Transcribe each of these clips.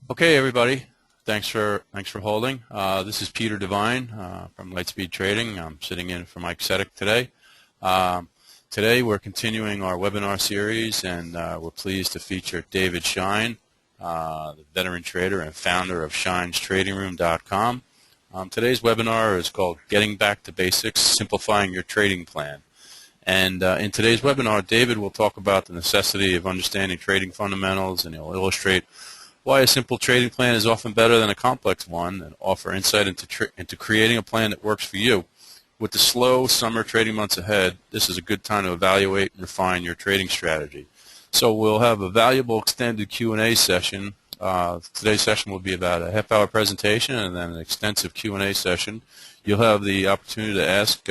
Okay, everybody. Thanks for holding. This is Peter Devine from Lightspeed Trading. I'm sitting in for Mike Sedek today. Today we're continuing our webinar series, and we're pleased to feature David Shine, the veteran trader and founder of ShinesTradingRoom.com. Today's webinar is called Getting Back to Basics, Simplifying Your Trading Plan. And in today's webinar, David will talk about the necessity of understanding trading fundamentals, and he'll illustrate why a simple trading plan is often better than a complex one, and offer insight into creating a plan that works for you. With the slow summer trading months ahead, this is a good time to evaluate and refine your trading strategy. So we'll have a valuable extended Q&A session. Today's session will be about a half-hour presentation and then an extensive Q&A session. You'll have the opportunity to ask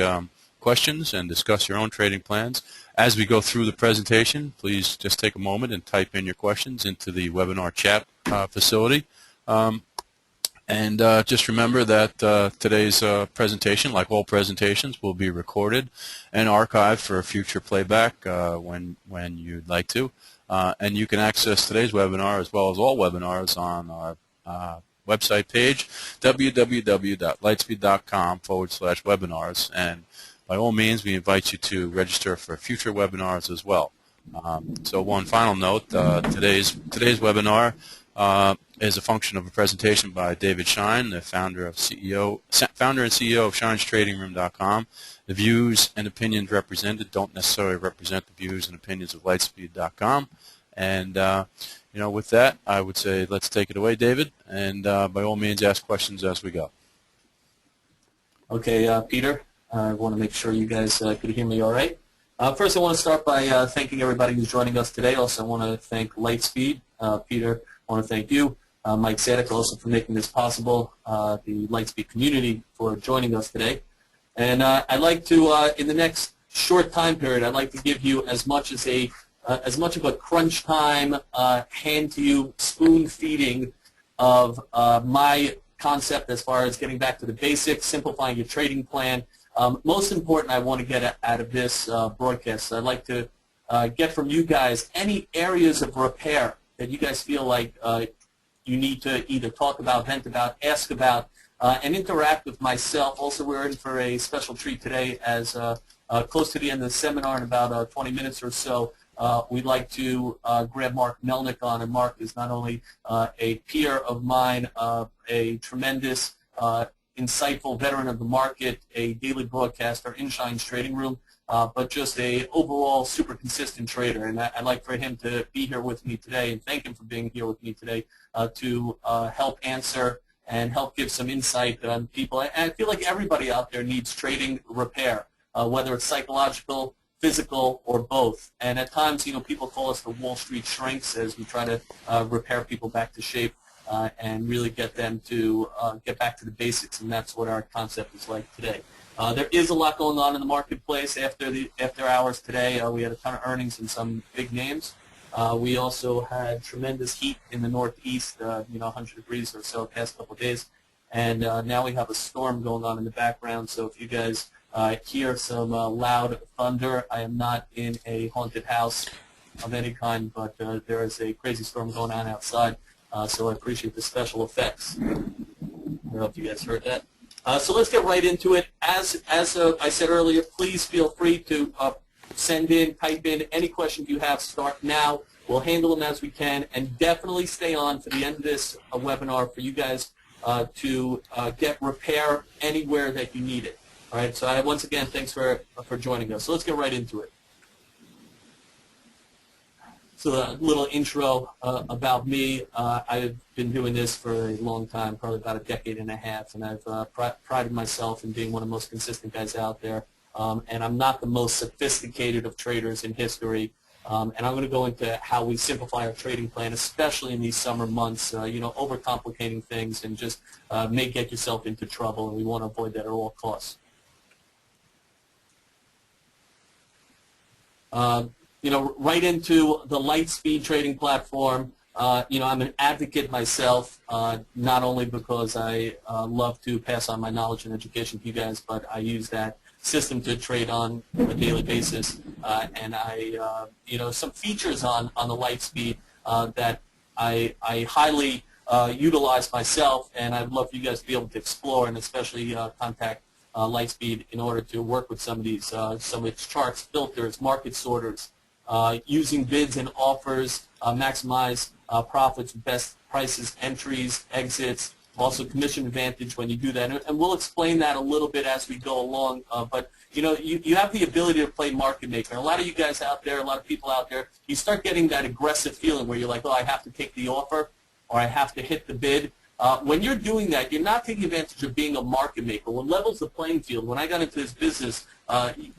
questions and discuss your own trading plans. As we go through the presentation, please just take a moment and type in your questions into the webinar chat facility. Just remember that today's presentation, like all presentations, will be recorded and archived for future playback when you'd like to. And you can access today's webinar as well as all webinars on our website page, www.lightspeed.com/webinars. And by all means, we invite you to register for future webinars as well. So one final note, today's webinar is a function of a presentation by David Shine, the founder and CEO of ShinesTradingRoom.com. The views and opinions represented don't necessarily represent the views and opinions of Lightspeed.com. And with that, I would say let's take it away, David, and by all means, ask questions as we go. Okay, Peter, I want to make sure you guys could hear me all right. First, I want to start by thanking everybody who's joining us today. Also, I want to thank Lightspeed. Peter, I want to thank you. Mike Sedek also for making this possible, the Lightspeed community for joining us today. And I'd like to, in the next short time period, I'd like to give you as much of a crunch time, hand to you, spoon feeding of my concept as far as getting back to the basics, simplifying your trading plan. Most important, I want to get out of this broadcast. I'd like to get from you guys any areas of repair that you guys feel like you need to either talk about, vent about, ask about, and interact with myself. Also, we're in for a special treat today as close to the end of the seminar in about 20 minutes or so. We'd like to grab Mark Melnick on, and Mark is not only a peer of mine, a tremendous, insightful veteran of the market, a daily broadcaster in Shine's Trading Room, but just a overall super consistent trader. And I'd like for him to be here with me today, and thank him for being here with me today to help answer and help give some insight on people. And I feel like everybody out there needs trading repair, whether it's psychological, physical, or both. And at times, people call us the Wall Street shrinks as we try to repair people back to shape and really get them to get back to the basics, and that's what our concept is like today. There is a lot going on in the marketplace after hours today. We had a ton of earnings and some big names. We also had tremendous heat in the Northeast, 100 degrees or so the past couple of days. And now we have a storm going on in the background, so if you guys hear some loud thunder, I am not in a haunted house of any kind, but there is a crazy storm going on outside, so I appreciate the special effects. I don't know if you guys heard that. So let's get right into it. As I said earlier, please feel free to send in, type in any questions you have. Start now. We'll handle them as we can, and definitely stay on for the end of this webinar for you guys to get repair anywhere that you need it. All right. So once again, thanks for joining us. So let's get right into it. So a little intro about me. I've been doing this for a long time, probably about a decade and a half, and I've prided myself in being one of the most consistent guys out there. And I'm not the most sophisticated of traders in history. And I'm going to go into how we simplify our trading plan, especially in these summer months. Overcomplicating things and just may get yourself into trouble, and we want to avoid that at all costs. Right into the Lightspeed trading platform. I'm an advocate myself, not only because I love to pass on my knowledge and education to you guys, but I use that system to trade on a daily basis. And some features on the Lightspeed that I highly utilize myself, and I'd love for you guys to be able to explore and especially contact Lightspeed in order to work with some of its charts, filters, market sorters, using bids and offers, maximize profits, best prices, entries, exits, also commission advantage when you do that. And we'll explain that a little bit as we go along. But you have the ability to play market maker. And a lot of you guys out there, a lot of people out there, you start getting that aggressive feeling where you're like, oh, I have to take the offer or I have to hit the bid. When you're doing that, you're not taking advantage of being a market maker. What levels the playing field? When I got into this business,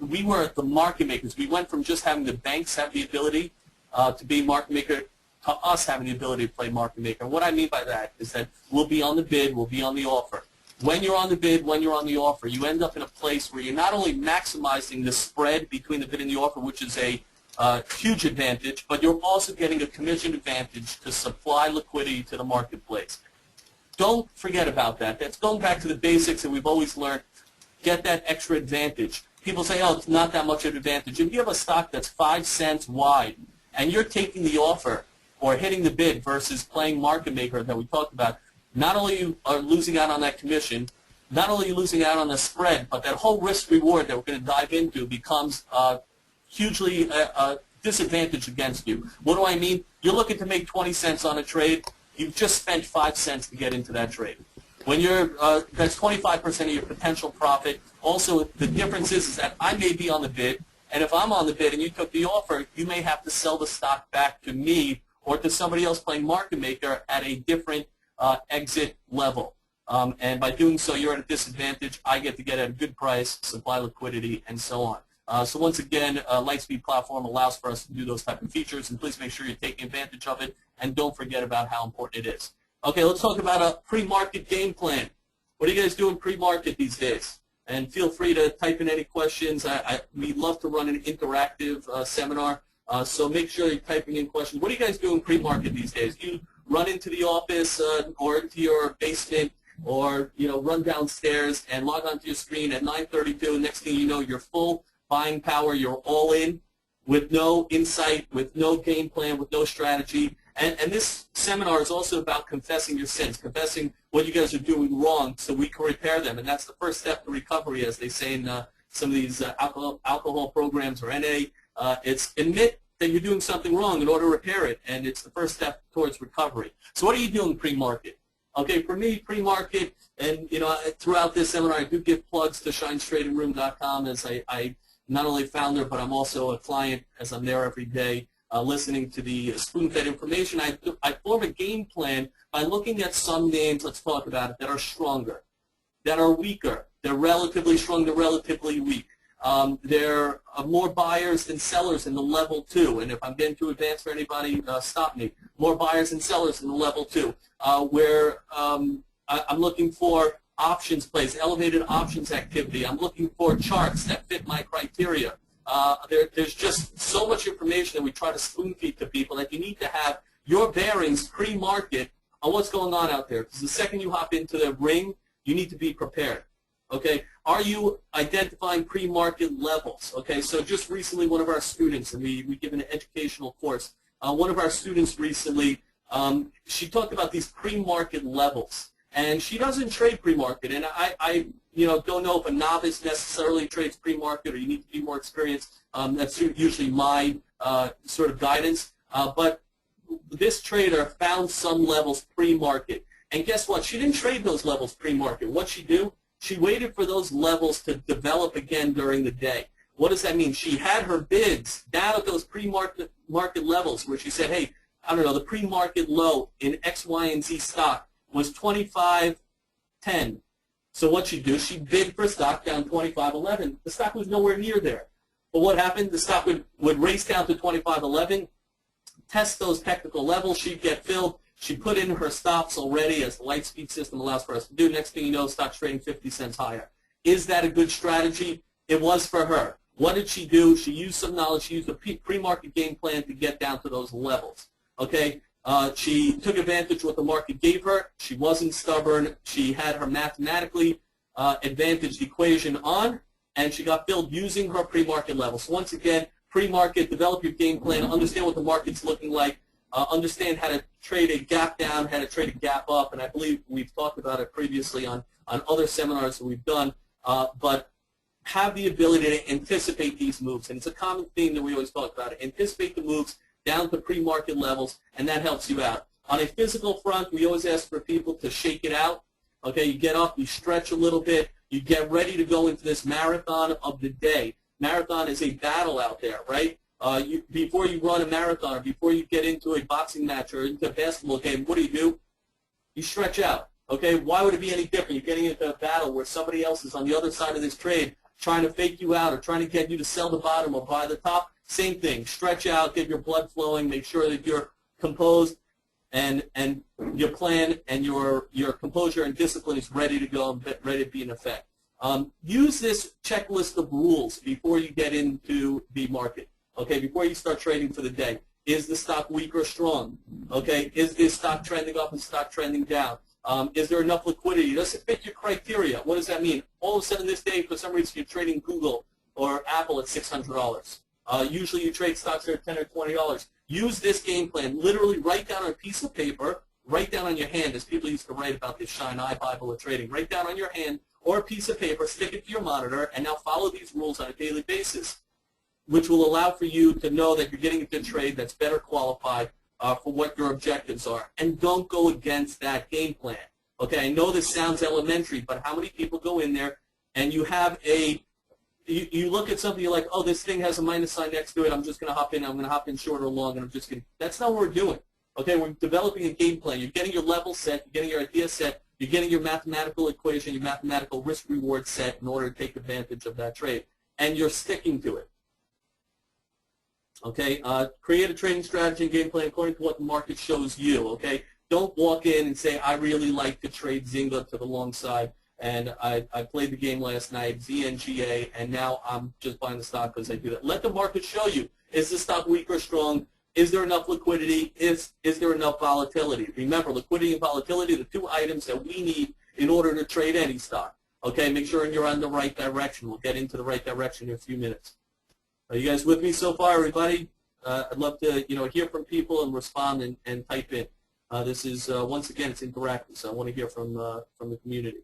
we were the market makers. We went from just having the banks have the ability to be market maker to us having the ability to play market maker. And what I mean by that is that we'll be on the bid, we'll be on the offer. When you're on the bid, when you're on the offer, you end up in a place where you're not only maximizing the spread between the bid and the offer, which is a huge advantage, but you're also getting a commission advantage to supply liquidity to the marketplace. Don't forget about that. That's going back to the basics that we've always learned. Get that extra advantage. People say, oh, it's not that much of an advantage. If you have a stock that's 5 cents wide and you're taking the offer or hitting the bid versus playing market maker that we talked about, not only you are losing out on that commission, not only are you losing out on the spread, but that whole risk reward that we're going to dive into becomes hugely disadvantage against you. What do I mean? You're looking to make 20 cents on a trade. You've just spent 5 cents to get into that trade. When you're, that's 25% of your potential profit. Also, the difference is that I may be on the bid, and if I'm on the bid and you took the offer, you may have to sell the stock back to me or to somebody else playing market maker at a different exit level. And by doing so, you're at a disadvantage. I get to get at a good price, supply liquidity, and so on. So once again, Lightspeed platform allows for us to do those type of features, and please make sure you're taking advantage of it, and don't forget about how important it is. Okay, let's talk about a pre-market game plan. What are you guys doing pre-market these days? And feel free to type in any questions. We love to run an interactive seminar, so make sure you're typing in questions. What are you guys doing pre-market these days? Do you run into the office or into your basement, or run downstairs and log onto your screen at 9:32, and next thing you know, you're full buying power, you're all in with no insight, with no game plan, with no strategy. And this seminar is also about confessing your sins, confessing what you guys are doing wrong so we can repair them. And that's the first step to recovery, as they say in some of these alcohol programs or NA. It's admit that you're doing something wrong in order to repair it, and it's the first step towards recovery. So what are you doing pre-market? Okay, for me, pre-market, and throughout this seminar, I do give plugs to ShineStradingRoom.com, as I not only founder, but I'm also a client, as I'm there every day. Listening to the spoon-fed information, I form a game plan by looking at some names, let's talk about it, that are stronger, that are weaker. They're relatively strong, they're relatively weak. There are more buyers than sellers in the level 2, and if I'm getting too advanced for anybody, stop me. More buyers than sellers in the level 2, where I'm looking for options plays, elevated options activity. I'm looking for charts that fit my criteria. There's just so much information that we try to spoon feed to people that you need to have your bearings pre-market on what's going on out there. Because the second you hop into the ring, you need to be prepared. Okay, are you identifying pre-market levels? Okay, so just recently one of our students, and we give an educational course, one of our students recently, she talked about these pre-market levels. And she doesn't trade pre-market, and I don't know if a novice necessarily trades pre-market, or you need to be more experienced. That's usually my sort of guidance. But this trader found some levels pre-market, and guess what? She didn't trade those levels pre-market. What'd she do? She waited for those levels to develop again during the day. What does that mean? She had her bids down at those pre-market levels, where she said, hey, I don't know, the pre-market low in X, Y, and Z stock was 25.10. So what she do? She bid for stock down 25.11. The stock was nowhere near there. But what happened? The stock would race down to 25.11, test those technical levels. She'd get filled. She put in her stops already, as the Lightspeed system allows for us to do. Next thing you know, stock's trading 50 cents higher. Is that a good strategy? It was for her. What did she do? She used some knowledge. She used a pre-market game plan to get down to those levels. Okay? She took advantage of what the market gave her. She wasn't stubborn. She had her mathematically advantaged equation on, and she got filled using her pre-market levels. So once again, pre-market, develop your game plan, understand what the market's looking like, understand how to trade a gap down, how to trade a gap up, and I believe we've talked about it previously on other seminars that we've done, but have the ability to anticipate these moves. And it's a common theme that we always talk about. Anticipate the moves down to pre-market levels, and that helps you out. On a physical front, we always ask for people to shake it out. Okay, you get up, you stretch a little bit, you get ready to go into this marathon of the day. Marathon is a battle out there, right? Before you run a marathon, or before you get into a boxing match or into a basketball game, what do? You stretch out. Okay, why would it be any different? You're getting into a battle where somebody else is on the other side of this trade trying to fake you out or trying to get you to sell the bottom or buy the top. Same thing. Stretch out, get your blood flowing, make sure that you're composed, and your plan and your composure and discipline is ready to go and ready to be in effect. Use this checklist of rules before you get into the market. Okay, before you start trading for the day. Is the stock weak or strong? Okay, is stock trending up and stock trending down? Is there enough liquidity? Does it fit your criteria? What does that mean? All of a sudden this day, for some reason, you're trading Google or Apple at $600. Usually you trade stocks that are $10 or $20. Use this game plan. Literally write down on a piece of paper, write down on your hand, as people used to write about this Shine Eye Bible of trading. Write down on your hand or a piece of paper, stick it to your monitor, and now follow these rules on a daily basis, which will allow for you to know that you're getting into a trade that's better qualified for what your objectives are. And don't go against that game plan. Okay, I know this sounds elementary, but how many people go in there and you have you look at something, you're like, oh, this thing has a minus sign next to it, I'm just going to hop in, I'm going to hop in short or long, and I'm just going to, that's not what we're doing. Okay, we're developing a game plan. You're getting your level set, you're getting your idea set, you're getting your mathematical equation, your mathematical risk-reward set in order to take advantage of that trade. And you're sticking to it. Okay, create a trading strategy and game plan according to what the market shows you. Okay, don't walk in and say, I really like to trade Zynga to the long side, and I played the game last night, ZNGA, and now I'm just buying the stock because I do that. Let the market show you. Is the stock weak or strong? Is there enough liquidity? Is there enough volatility? Remember, liquidity and volatility are the two items that we need in order to trade any stock. Okay, make sure you're on the right direction. We'll get into the right direction in a few minutes. Are you guys with me so far, everybody? I'd love to, hear from people and respond and type in. This is once again, it's interactive, so I want to hear from the community.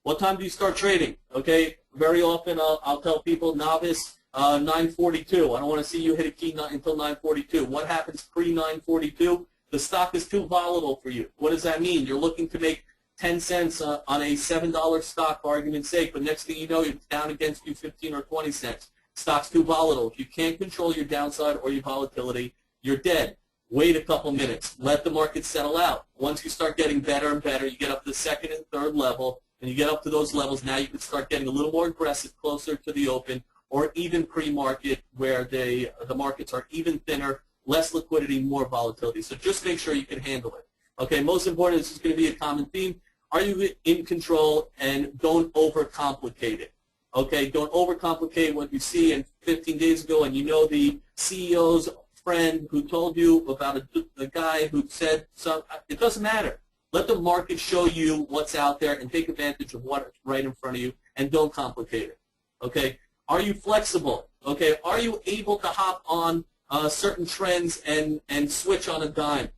What time do you start trading? Okay, very often I'll tell people, novice, 9:42. I don't want to see you hit a key until 9:42. What happens pre-9:42? The stock is too volatile for you. What does that mean? You're looking to make 10 cents on a $7 stock, for argument's sake, but next thing you know, it's down against you 15 or 20 cents. Stock's too volatile. If you can't control your downside or your volatility, you're dead. Wait a couple minutes. Let the market settle out. Once you start getting better and better, you get up to the second and third level, and you get up to those levels, now you can start getting a little more aggressive, closer to the open, or even pre-market, where the markets are even thinner, less liquidity, more volatility. So just make sure you can handle it. Okay, most important, this is going to be a common theme. Are you in control, and don't overcomplicate it? Okay, don't overcomplicate what you see. And 15 days ago, and the CEO's friend who told you about a guy who said something. It doesn't matter. Let the market show you what's out there and take advantage of what's right in front of you, and don't complicate it. Okay, are you flexible? Okay, are you able to hop on certain trends and switch on a dime?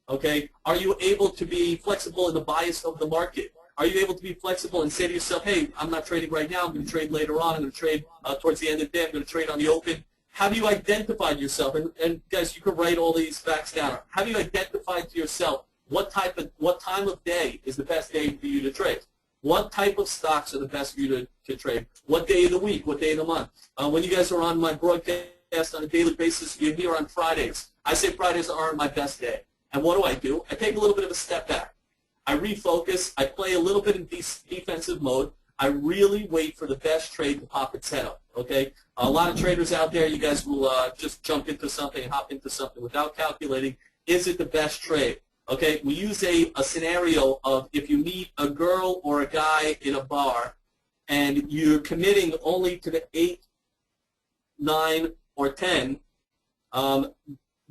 Okay, are you able to be flexible in the bias of the market? Are you able to be flexible and say to yourself, hey, I'm not trading right now, I'm going to trade later on, I'm going to trade towards the end of the day, I'm going to trade on the open? Have you identified yourself, and guys, you can write all these facts down. Have you identified to yourself what time of day is the best day for you to trade? What type of stocks are the best for you to trade? What day of the week? What day of the month? When you guys are on my broadcast on a daily basis, you're here on Fridays. I say Fridays are my best day. And what do? I take a little bit of a step back. I refocus. I play a little bit in defensive mode. I really wait for the best trade to pop its head up. Okay? A lot of traders out there, you guys will just jump into something and hop into something without calculating, is it the best trade? Okay? We use a scenario of if you meet a girl or a guy in a bar and you're committing only to the 8, 9, or 10,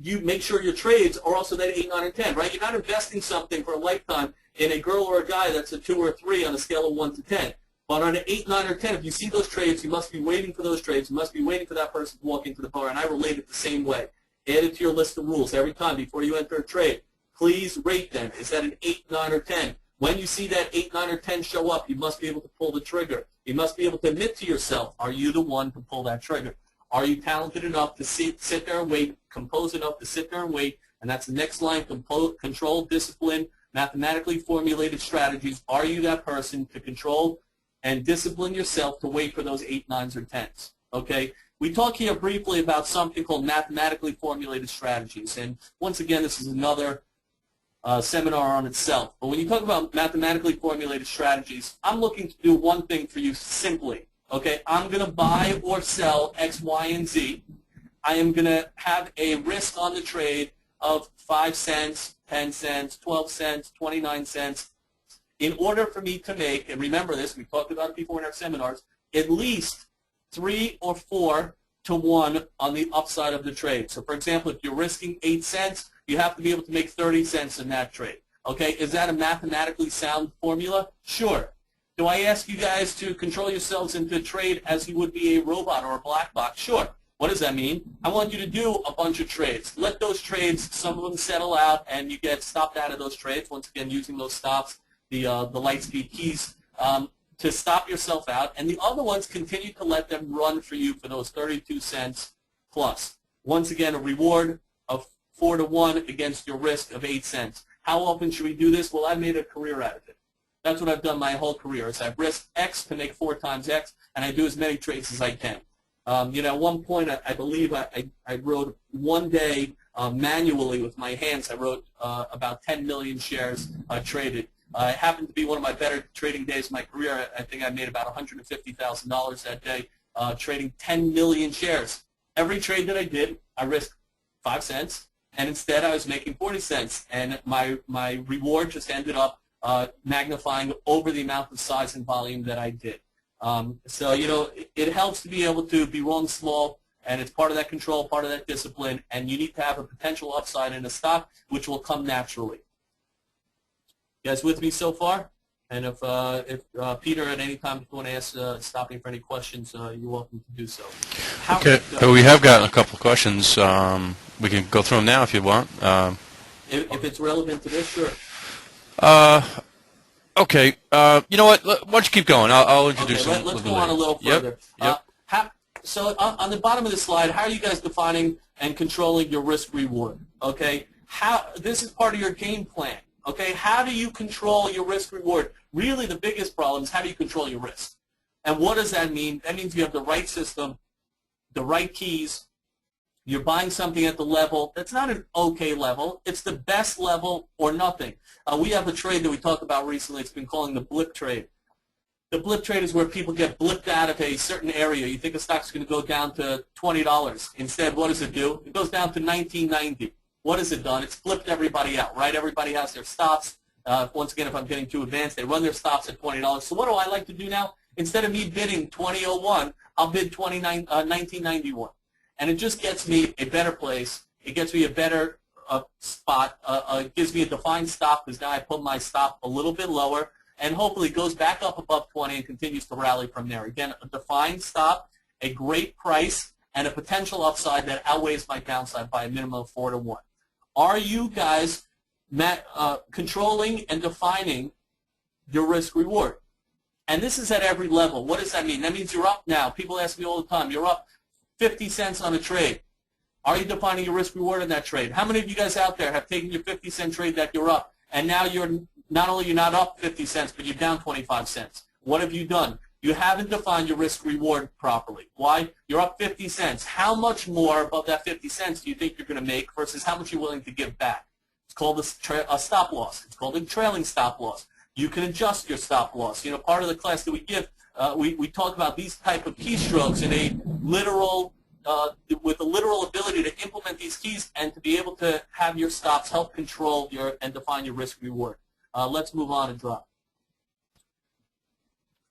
you make sure your trades are also that 8, 9, or 10, right? You're not investing something for a lifetime in a girl or a guy that's a 2 or 3 on a scale of 1 to 10. But on an 8, 9, or 10, if you see those trades, you must be waiting for those trades. You must be waiting for that person to walk into the bar, and I relate it the same way. Add it to your list of rules every time before you enter a trade. Please rate them. Is that an 8, 9, or 10? When you see that 8, 9, or 10 show up, you must be able to pull the trigger. You must be able to admit to yourself, are you the one to pull that trigger? Are you talented enough to sit there and wait, composed enough to sit there and wait? And that's the next line, control, discipline, mathematically formulated strategies. Are you that person to control and discipline yourself to wait for those 8, 9s, or 10s? Okay? We talk here briefly about something called mathematically formulated strategies. And once again, this is another seminar on itself. But when you talk about mathematically formulated strategies, I'm looking to do one thing for you simply. Okay? I'm going to buy or sell X, Y, and Z. I am going to have a risk on the trade of 5 cents, 10 cents, 12 cents, 29 cents. In order for me to make, and remember this, we talked about it before in our seminars, at least 3 or 4 to 1 on the upside of the trade. So, for example, if you're risking 8 cents, you have to be able to make 30 cents in that trade. Okay, is that a mathematically sound formula? Sure. Do I ask you guys to control yourselves into a trade as you would be a robot or a black box? Sure. What does that mean? I want you to do a bunch of trades. Let those trades, some of them settle out, and you get stopped out of those trades. Once again, using those stops, the Lightspeed keys, to stop yourself out. And the other ones, continue to let them run for you for those 32 cents plus. Once again, a reward of 4 to 1 against your risk of 8 cents. How often should we do this? Well, I've made a career out of it. That's what I've done my whole career. Is I've risked X to make 4 times X, and I do as many trades as I can. At one point, I believe I wrote one day manually with my hands. I wrote about 10 million shares traded. It happened to be one of my better trading days of my career. I think I made about $150,000 that day trading 10 million shares. Every trade that I did, I risked 5 cents, and instead I was making 40 cents. And my reward just ended up magnifying over the amount of size and volume that I did. So, it helps to be able to be wrong small, and it's part of that control, part of that discipline, and you need to have a potential upside in a stock, which will come naturally. You guys with me so far? And if Peter, at any time, if you want to ask, stop me for any questions, you're welcome to do so. Okay, we have gotten a couple of questions. We can go through them now if you want. If it's relevant to this, sure. Okay, you know what? Why don't you keep going? I'll introduce them. Let's go on a little further. Yep. So on the bottom of the slide, how are you guys defining and controlling your risk reward? Okay, this is part of your game plan. Okay, how do you control your risk reward? Really, the biggest problem is how do you control your risk? And what does that mean? That means you have the right system, the right keys. You're buying something at the level that's not an okay level. It's the best level or nothing. We have a trade that we talked about recently. It's been calling the blip trade. The blip trade is where people get blipped out of a certain area. You think a stock's going to go down to $20. Instead, what does it do? It goes down to $19.90. What has it done? It's flipped everybody out, right? Everybody has their stops. Once again, if I'm getting too advanced, they run their stops at $20. So what do I like to do now? Instead of me bidding $20.01, I'll bid $19.91. And it just gets me a better place. It gets me a better spot. It gives me a defined stop because now I put my stop a little bit lower, and hopefully it goes back up above 20 and continues to rally from there. Again, a defined stop, a great price, and a potential upside that outweighs my downside by a minimum of 4 to 1. Are you guys controlling and defining your risk reward? And this is at every level. What does that mean? That means you're up now. People ask me all the time, you're up 50 cents on a trade. Are you defining your risk reward in that trade? How many of you guys out there have taken your 50-cent trade that you're up, and now you're not only you're not up 50 cents, but you're down 25 cents? What have you done? You haven't defined your risk reward properly. Why? You're up 50 cents. How much more above that 50 cents do you think you're going to make versus how much you're willing to give back? It's called a stop loss. It's called a trailing stop loss. You can adjust your stop loss. Part of the class that we give, we talk about these type of keystrokes in a literal, with a literal ability to implement these keys and to be able to have your stops help control and define your risk reward. Let's move on and drop.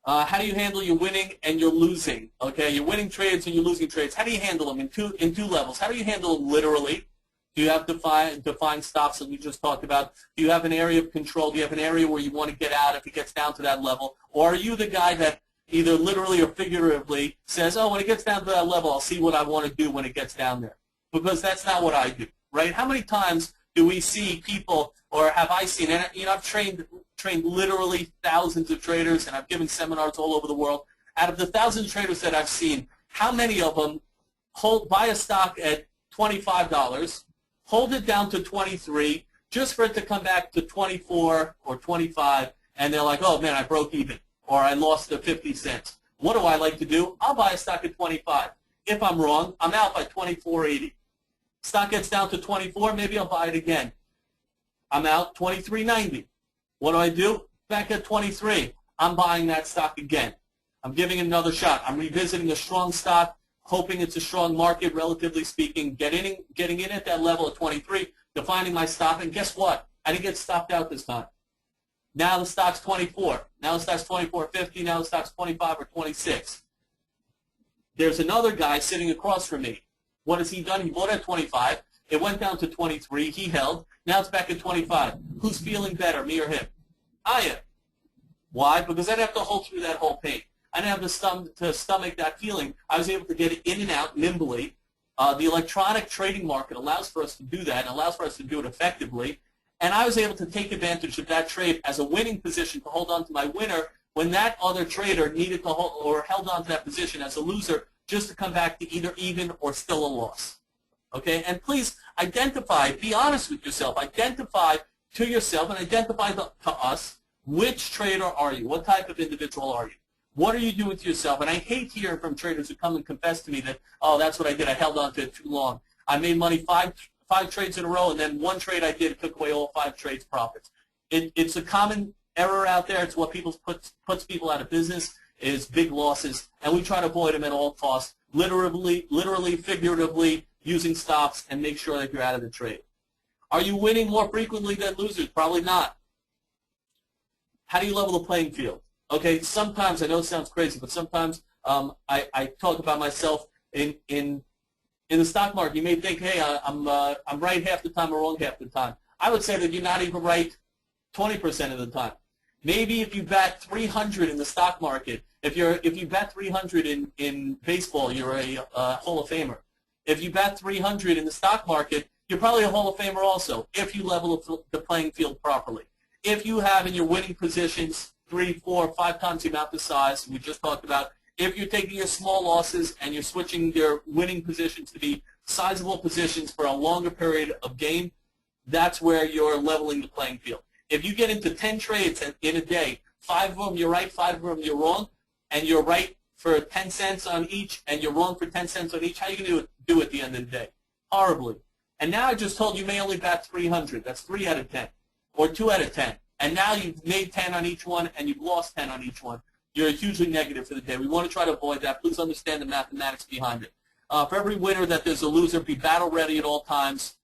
How do you handle your winning and your losing? Okay, you're winning trades and you're losing trades. How do you handle them in two levels? How do you handle them literally? Do you have defined stops that we just talked about? Do you have an area of control? Do you have an area where you want to get out if it gets down to that level? Or are you the guy that either literally or figuratively says, oh, when it gets down to that level, I'll see what I want to do when it gets down there? because that's not what I do, right? How many times do we see people, or have I seen, and I've trained literally thousands of traders, and I've given seminars all over the world. Out of the thousands of traders that I've seen, how many of them buy a stock at $25, hold it down to 23, just for it to come back to 24 or 25, and they're like, oh man, I broke even, or I lost the 50 cents. What do I like to do? I'll buy a stock at 25. If I'm wrong, I'm out by 24.80. Stock gets down to 24, maybe I'll buy it again. I'm out 23.90. What do? Back at 23, I'm buying that stock again. I'm giving it another shot. I'm revisiting a strong stock, hoping it's a strong market, relatively speaking, getting in at that level at 23, defining my stop, and guess what? I didn't get stopped out this time. Now the stock's 24. Now the stock's 24.50. Now the stock's 25 or 26. There's another guy sitting across from me. What has he done? He bought at 25. It went down to 23. He held. Now it's back at 25. Who's feeling better, me or him? I am. Why? Because I didn't have to hold through that whole pain. I didn't have to stomach that feeling. I was able to get it in and out nimbly. The electronic trading market allows for us to do that, and allows for us to do it effectively. And I was able to take advantage of that trade as a winning position to hold on to my winner when that other trader needed to hold or held on to that position as a loser, just to come back to either even or still a loss. Okay? And please identify, be honest with yourself. Identify to yourself and identify to us, which trader are you? What type of individual are you? What are you doing to yourself? And I hate hearing from traders who come and confess to me that, oh, that's what I did. I held on to it too long. I made money five trades in a row, and then one trade I did took away all 5 trades profits. It's a common error out there. It's what puts people out of business, is big losses, and we try to avoid them at all costs, literally, figuratively, using stops, and make sure that you're out of the trade. Are you winning more frequently than losers? Probably not. How do you level the playing field? Okay, sometimes, I know it sounds crazy, but sometimes I talk about myself in the stock market. You may think, hey, I'm right half the time or wrong half the time. I would say that you're not even right 20% of the time. Maybe if you bat 300 in the stock market, if you bat 300 in baseball, you're a Hall of Famer. If you bat 300 in the stock market, you're probably a Hall of Famer also, if you level the playing field properly. If you have in your winning positions 3, 4, 5 times the amount of size we just talked about, if you're taking your small losses and you're switching your winning positions to be sizable positions for a longer period of game, that's where you're leveling the playing field. If you get into 10 trades in a day, 5 of them you're right, 5 of them you're wrong, and you're right for 10 cents on each and you're wrong for 10 cents on each, how are you going to do at the end of the day? Horribly. And now I just told you may only bat 300. That's 3 out of 10 or 2 out of 10. And now you've made 10 on each one and you've lost 10 on each one. You're hugely negative for the day. We want to try to avoid that. Please understand the mathematics behind it. For every winner that there's a loser, be battle ready at all times.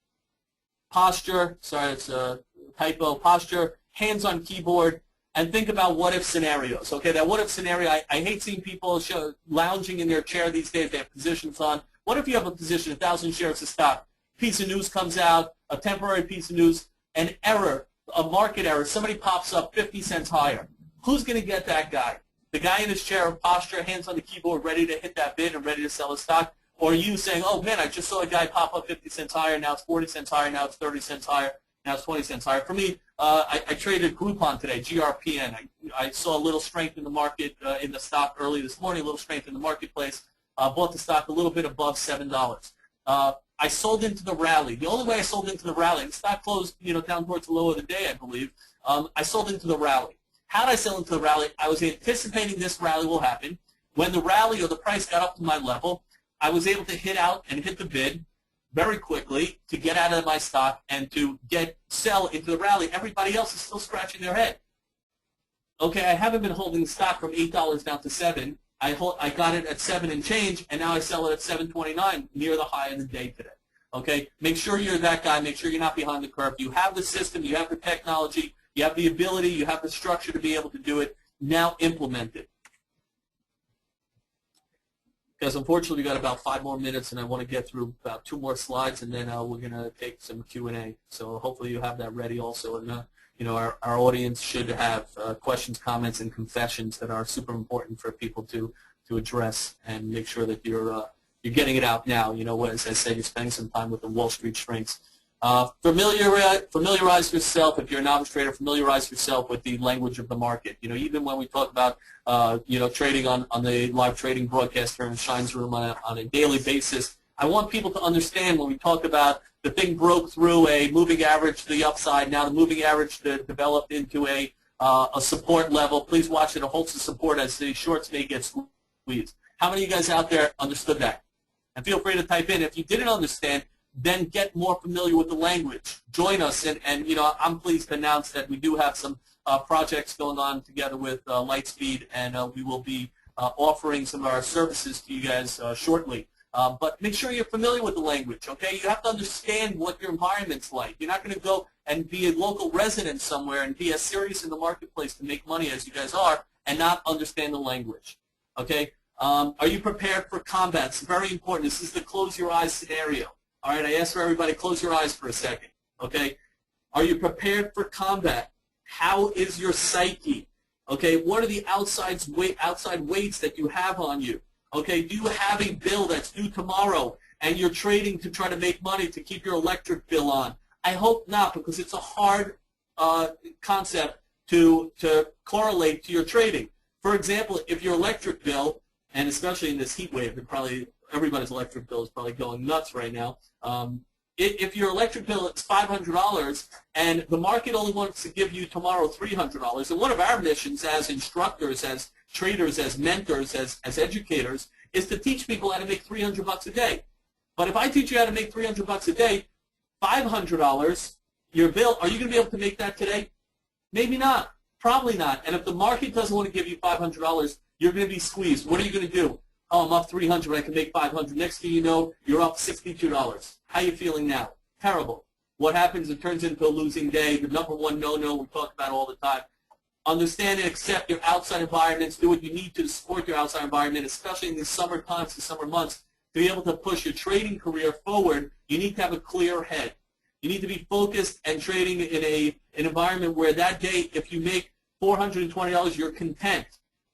Posture, sorry, it's a typo, posture, hands on keyboard, and think about what-if scenarios. Okay, that what-if scenario, I hate seeing people lounging in their chair these days. They have positions on. What if you have a position, 1,000 shares of stock, piece of news comes out, a temporary piece of news, an error, a market error, somebody pops up 50 cents higher. Who's going to get that guy? The guy in his chair of posture, hands on the keyboard, ready to hit that bid and ready to sell his stock? Or you saying, oh, man, I just saw a guy pop up 50 cents higher, now it's 40 cents higher, now it's 30 cents higher, now it's 20 cents higher. For me, I traded Groupon today, GRPN. I saw a little strength in the market, in the stock early this morning, a little strength in the marketplace. Bought the stock a little bit above $7. I sold into the rally. The only way I sold into the rally, the stock closed down towards the low of the day, I believe. I sold into the rally. How did I sell into the rally? I was anticipating this rally will happen. When the rally or the price got up to my level, I was able to hit out and hit the bid very quickly to get out of my stock and to sell into the rally. Everybody else is still scratching their head. Okay, I haven't been holding the stock from $8 down to $7. I got it at 7 and change, and now I sell it at $7.29, near the high of the day today. Okay, make sure you're that guy. Make sure you're not behind the curve. You have the system. You have the technology. You have the ability. You have the structure to be able to do it. Now implement it. Because unfortunately, we got about 5 more minutes, and I want to get through about 2 more slides, and then we're going to take some Q&A. So hopefully you have that ready also. And our audience should have questions, comments, and confessions that are super important for people to address and make sure that you're you're getting it out now. You know, as I said, you're spending some time with the Wall Street shrinks. Familiarize yourself, if you're a novice trader, familiarize yourself with the language of the market. You know, even when we talk about, you know, trading on the live trading broadcast here in Shine's Room on a daily basis, I want people to understand when we talk about the thing broke through a moving average to the upside, now the moving average developed into a support level. Please watch it. It holds the support as the shorts may get squeezed. How many of you guys out there understood that? And feel free to type in. If you didn't understand, then get more familiar with the language. Join us, and you know, I'm pleased to announce that we do have some projects going on together with Lightspeed, and we will be offering some of our services to you guys shortly. But make sure you're familiar with the language, okay? You have to understand what your environment's like. You're not going to go and be a local resident somewhere and be as serious in the marketplace to make money as you guys are and not understand the language, okay? Are you prepared for combat? It's very important. This is the close your eyes scenario. All right, I asked for everybody, close your eyes for a second, okay? Are you prepared for combat? How is your psyche? Okay, what are the outside weights that you have on you? Okay, do you have a bill that's due tomorrow and you're trading to try to make money to keep your electric bill on? I hope not, because it's a hard concept to correlate to your trading. For example, if your electric bill, and especially in this heat wave, everybody's electric bill is probably going nuts right now. If your electric bill is $500 and the market only wants to give you tomorrow $300, and one of our missions as instructors, as traders, as mentors, as educators, is to teach people how to make $300 a day. But if I teach you how to make $300 a day, $500, your bill, are you going to be able to make that today? Maybe not. Probably not. And if the market doesn't want to give you $500, you're going to be squeezed. What are you going to do? Oh, I'm up 300, I can make 500. Next thing you know, you're up $62. How are you feeling now? Terrible. What happens? It turns into a losing day. The number one no-no we talk about all the time. Understand and accept your outside environments. Do what you need to support your outside environment, especially in the summer times, the summer months. To be able to push your trading career forward, you need to have a clear head. You need to be focused and trading in an environment where that day, if you make $420, you're content.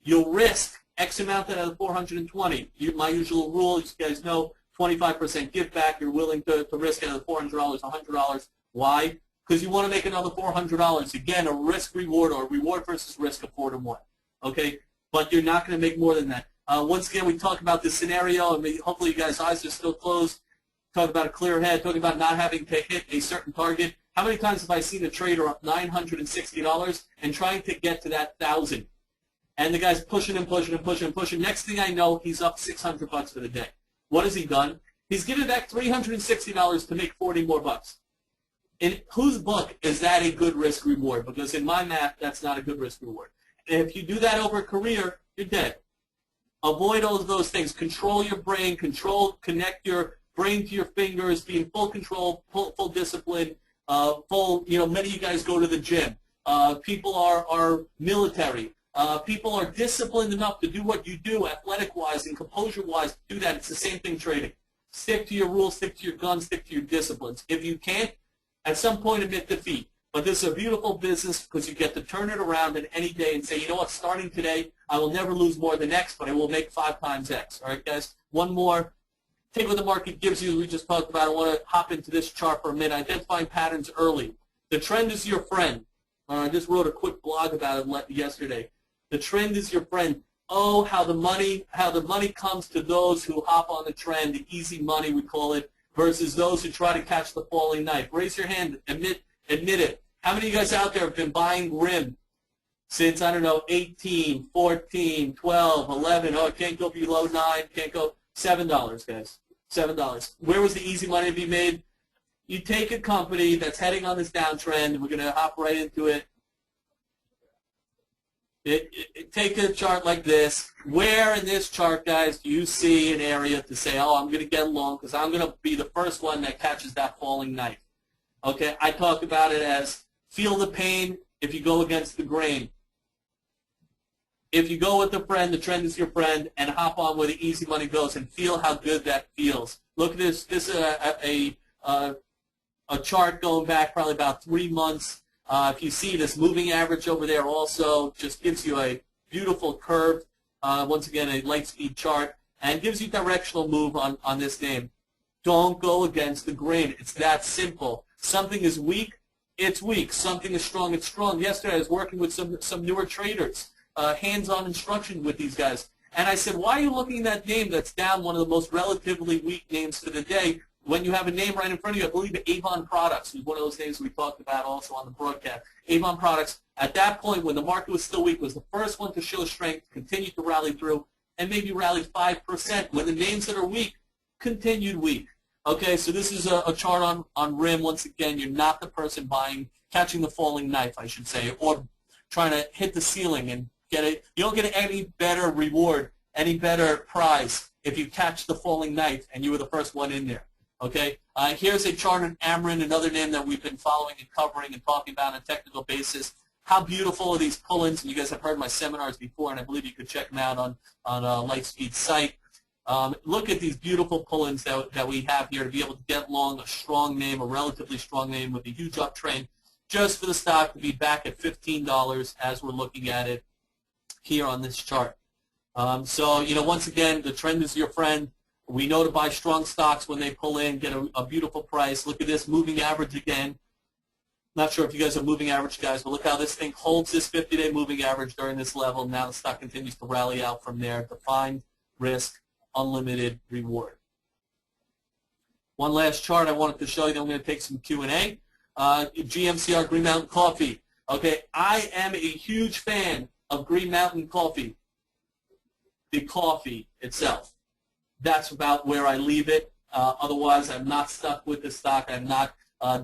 You'll risk X amount out of the 420. My usual rule, you guys know, 25% give back. You're willing to risk out of the $400, $100. Why? Because you want to make another $400. Again, a risk reward or reward versus risk of 4 to 1. Okay, but you're not going to make more than that. Once again, we talk about this scenario, and hopefully you guys' eyes are still closed. Talk about a clear head. Talking about not having to hit a certain target. How many times have I seen a trader up $960 and trying to get to that 1,000? And the guy's pushing and pushing and pushing and pushing. Next thing I know, he's up $600 for the day. What has he done? He's given back $360 to make 40 more bucks. In whose book is that a good risk reward? Because in my math, that's not a good risk reward. And if you do that over a career, you're dead. Avoid all of those things. Control your brain. Connect your brain to your fingers. Be in full control, full discipline. Many of you guys go to the gym. People are military. People are disciplined enough to do what you do, athletic-wise and composure-wise, to do that. It's the same thing trading. Stick to your rules, stick to your guns, stick to your disciplines. If you can't, at some point admit defeat. But this is a beautiful business because you get to turn it around in any day and say, you know what, starting today, I will never lose more than X, but I will make 5 times X. All right, guys? One more. Take what the market gives you. We just talked about. I want to hop into this chart for a minute. Identifying patterns early. The trend is your friend. I just wrote a quick blog about it yesterday. The trend is your friend. Oh, how the money comes to those who hop on the trend, the easy money we call it, versus those who try to catch the falling knife. Raise your hand. Admit it. How many of you guys out there have been buying RIM since, I don't know, 18, 14, 12, 11? Oh, it can't go below 9. Can't go $7, guys. $7. Where was the easy money to be made? You take a company that's heading on this downtrend. We're going to hop right into it. Take a chart like this. Where in this chart, guys, do you see an area to say, oh, I'm going to get long because I'm going to be the first one that catches that falling knife? Okay, I talk about it as feel the pain if you go against the grain. If you go with a friend, the trend is your friend, and hop on where the easy money goes and feel how good that feels. Look at this. This is a chart going back probably about 3 months. If you see this moving average over there also just gives you a beautiful curve. Once again, a Lightspeed chart. and gives you directional move on this name. Don't go against the grain. It's that simple. Something is weak, it's weak. Something is strong, it's strong. Yesterday I was working with some newer traders, hands-on instruction with these guys. And I said, why are you looking at that name that's down, one of the most relatively weak names for the day, when you have a name right in front of you? I believe Avon Products was one of those names we talked about also on the broadcast. Avon Products, at that point when the market was still weak, was the first one to show strength, continued to rally through, and maybe rallied 5%. When the names that are weak continued weak. Okay, so this is a chart on RIM. Once again, you're not the person catching the falling knife, I should say, or trying to hit the ceiling and get it. You don't get any better reward, any better prize if you catch the falling knife and you were the first one in there. Okay, here's a chart on Amarin, another name that we've been following and covering and talking about on a technical basis. How beautiful are these pull-ins? And you guys have heard my seminars before, and I believe you could check them out on Lightspeed's site. Look at these beautiful pull-ins that we have here to be able to get long a strong name, a relatively strong name with a huge uptrend, just for the stock to be back at $15 as we're looking at it here on this chart. So, once again, the trend is your friend. We know to buy strong stocks when they pull in, get a beautiful price. Look at this moving average again. Not sure if you guys are moving average guys, but look how this thing holds this 50-day moving average during this level. Now the stock continues to rally out from there. Defined risk, unlimited reward. One last chart I wanted to show you, then I'm going to take some Q&A. GMCR Green Mountain Coffee. Okay, I am a huge fan of Green Mountain Coffee, the coffee itself. That's about where I leave it. Otherwise, I'm not stuck with the stock. I'm not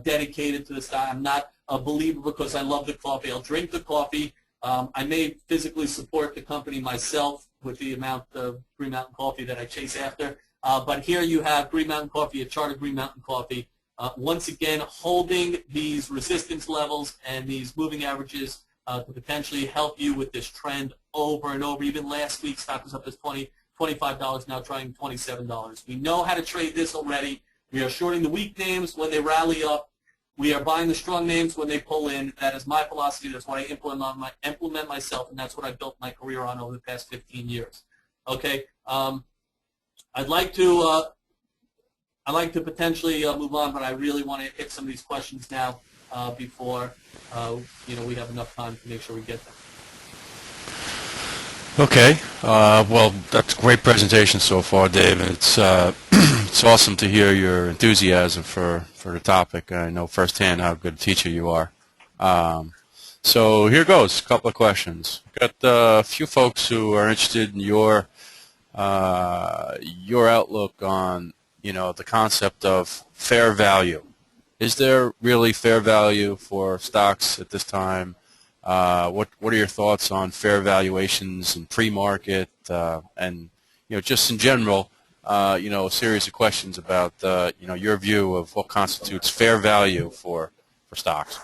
dedicated to the stock. I'm not a believer because I love the coffee. I'll drink the coffee. I may physically support the company myself with the amount of Green Mountain Coffee that I chase after. But here you have Green Mountain Coffee, a chart of Green Mountain Coffee. Once again, holding these resistance levels and these moving averages to potentially help you with this trend over and over. Even last week, stock was up as $25, now trying $27. We know how to trade this already. We are shorting the weak names when they rally up. We are buying the strong names when they pull in. That is my philosophy. That's what I implement myself, and that's what I built my career on over the past 15 years. Okay, I'd like to potentially move on, but I really want to hit some of these questions now before we have enough time to make sure we get them. Okay. Well, that's a great presentation so far, Dave. And it's it's awesome to hear your enthusiasm for the topic. I know firsthand how good a teacher you are. So here goes, a couple of questions. Got a few folks who are interested in your outlook on the concept of fair value. Is there really fair value for stocks at this time? What are your thoughts on fair valuations and pre-market, and just in general, a series of questions about your view of what constitutes fair value for stocks?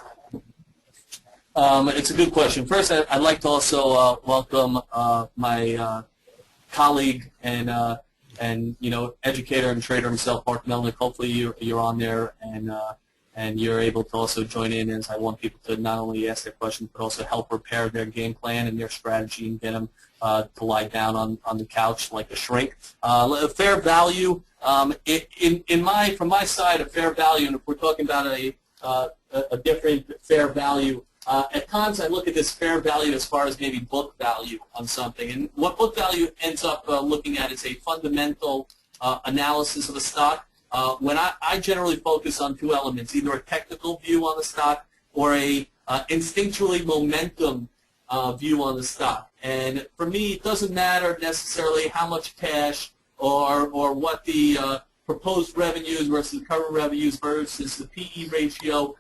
It's a good question. First, I'd like to also welcome my colleague and educator and trader himself, Mark Melnick. Hopefully, you're on there and you're able to also join in, as I want people to not only ask their questions but also help prepare their game plan and their strategy and get them to lie down on the couch like a shrink. Fair value, from my side, a fair value, and if we're talking about a different fair value, at times I look at this fair value as far as maybe book value on something. And what book value ends up looking at is a fundamental analysis of a stock. When I generally focus on two elements, either a technical view on the stock or a instinctually momentum view on the stock. And for me, it doesn't matter necessarily how much cash or what the proposed revenues versus current revenues versus the PE ratio.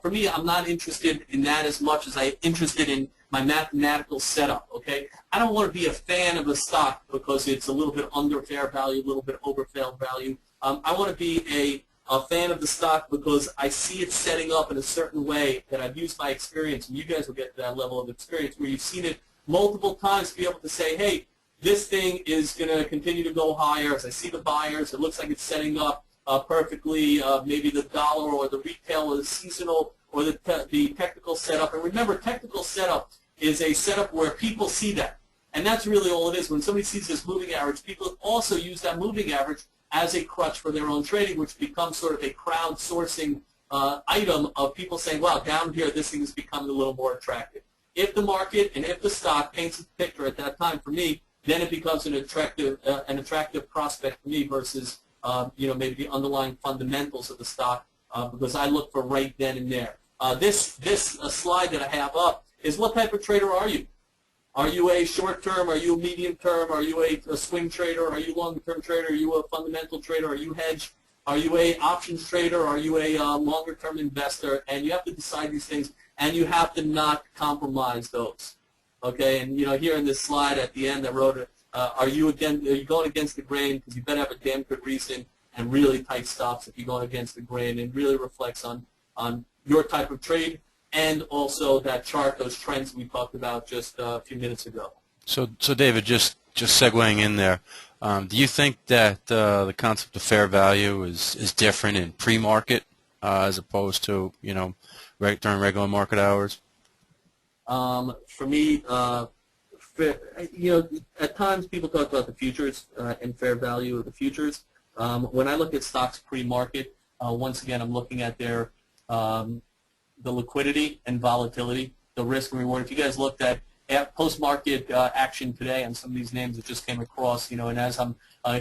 For me, I'm not interested in that as much as I'm interested in my mathematical setup, okay? I don't want to be a fan of a stock because it's a little bit under fair value, a little bit over fair value. I want to be a fan of the stock because I see it setting up in a certain way that I've used my experience, and you guys will get to that level of experience where you've seen it multiple times to be able to say, hey, this thing is going to continue to go higher. As I see the buyers, it looks like it's setting up perfectly, maybe the dollar or the retail or the seasonal or the technical setup. And remember, technical setup is a setup where people see that. And that's really all it is. When somebody sees this moving average, people also use that moving average as a crutch for their own trading, which becomes sort of a crowdsourcing item of people saying, wow, down here this thing is becoming a little more attractive. If the market and if the stock paints a picture at that time for me, then it becomes an attractive prospect for me versus maybe the underlying fundamentals of the stock because I look for right then and there. This slide that I have up is what type of trader are you? Are you a short-term? Are you a medium-term? Are you a swing trader? Are you a longer-term trader? Are you a fundamental trader? Are you hedge? Are you a options trader? Are you a longer-term investor? And you have to decide these things, and you have to not compromise those. Okay, and here in this slide at the end I wrote, are you going against the grain? Because you better have a damn good reason and really tight stops if you're going against the grain, and really reflects on your type of trade. And also that chart, those trends we talked about just a few minutes ago. So David, just segueing in there, do you think that the concept of fair value is different in pre-market as opposed to during regular market hours? For me, at times people talk about the futures and fair value of the futures. When I look at stocks pre-market, once again I'm looking at their the liquidity and volatility, the risk and reward. If you guys looked at post-market action today on some of these names that just came across, and as I'm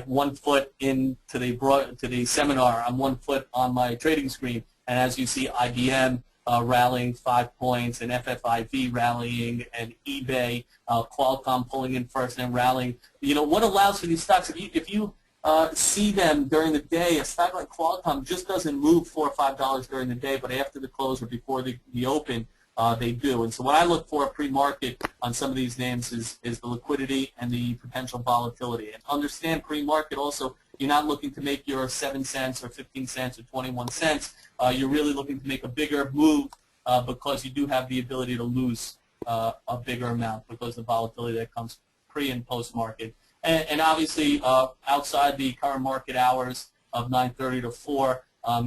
1 foot into the seminar, I'm 1 foot on my trading screen, and as you see IBM rallying 5 points, and FFIV rallying, and eBay, Qualcomm pulling in first and rallying. What allows for these stocks? If you see them during the day, a stock like Qualcomm just doesn't move $4 or $5 during the day, but after the close or before the open, they do. And so what I look for pre-market on some of these names is the liquidity and the potential volatility. And understand pre-market also, you're not looking to make your 7 cents or 15 cents or 21 cents. You're really looking to make a bigger move because you do have the ability to lose a bigger amount because of the volatility that comes pre and post-market. And obviously, outside the current market hours of 9:30 to 4,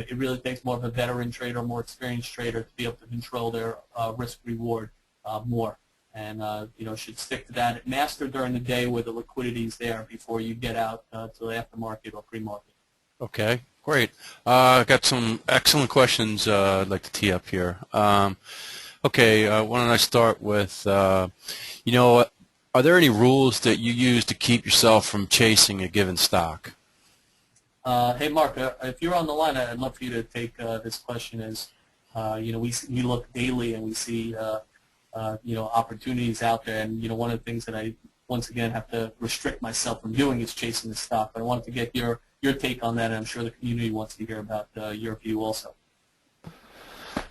it really takes more of a veteran trader, more experienced trader to be able to control their risk-reward more. And should stick to that. Master during the day where the liquidity is there before you get out to the aftermarket or pre-market. Okay, great. I've got some excellent questions I'd like to tee up here. Okay, why don't I start with, are there any rules that you use to keep yourself from chasing a given stock? Hey, Mark, if you're on the line, I'd love for you to take this question as, we look daily and we see, opportunities out there. And, one of the things that I, once again, have to restrict myself from doing is chasing the stock. But I wanted to get your take on that, and I'm sure the community wants to hear about your view also.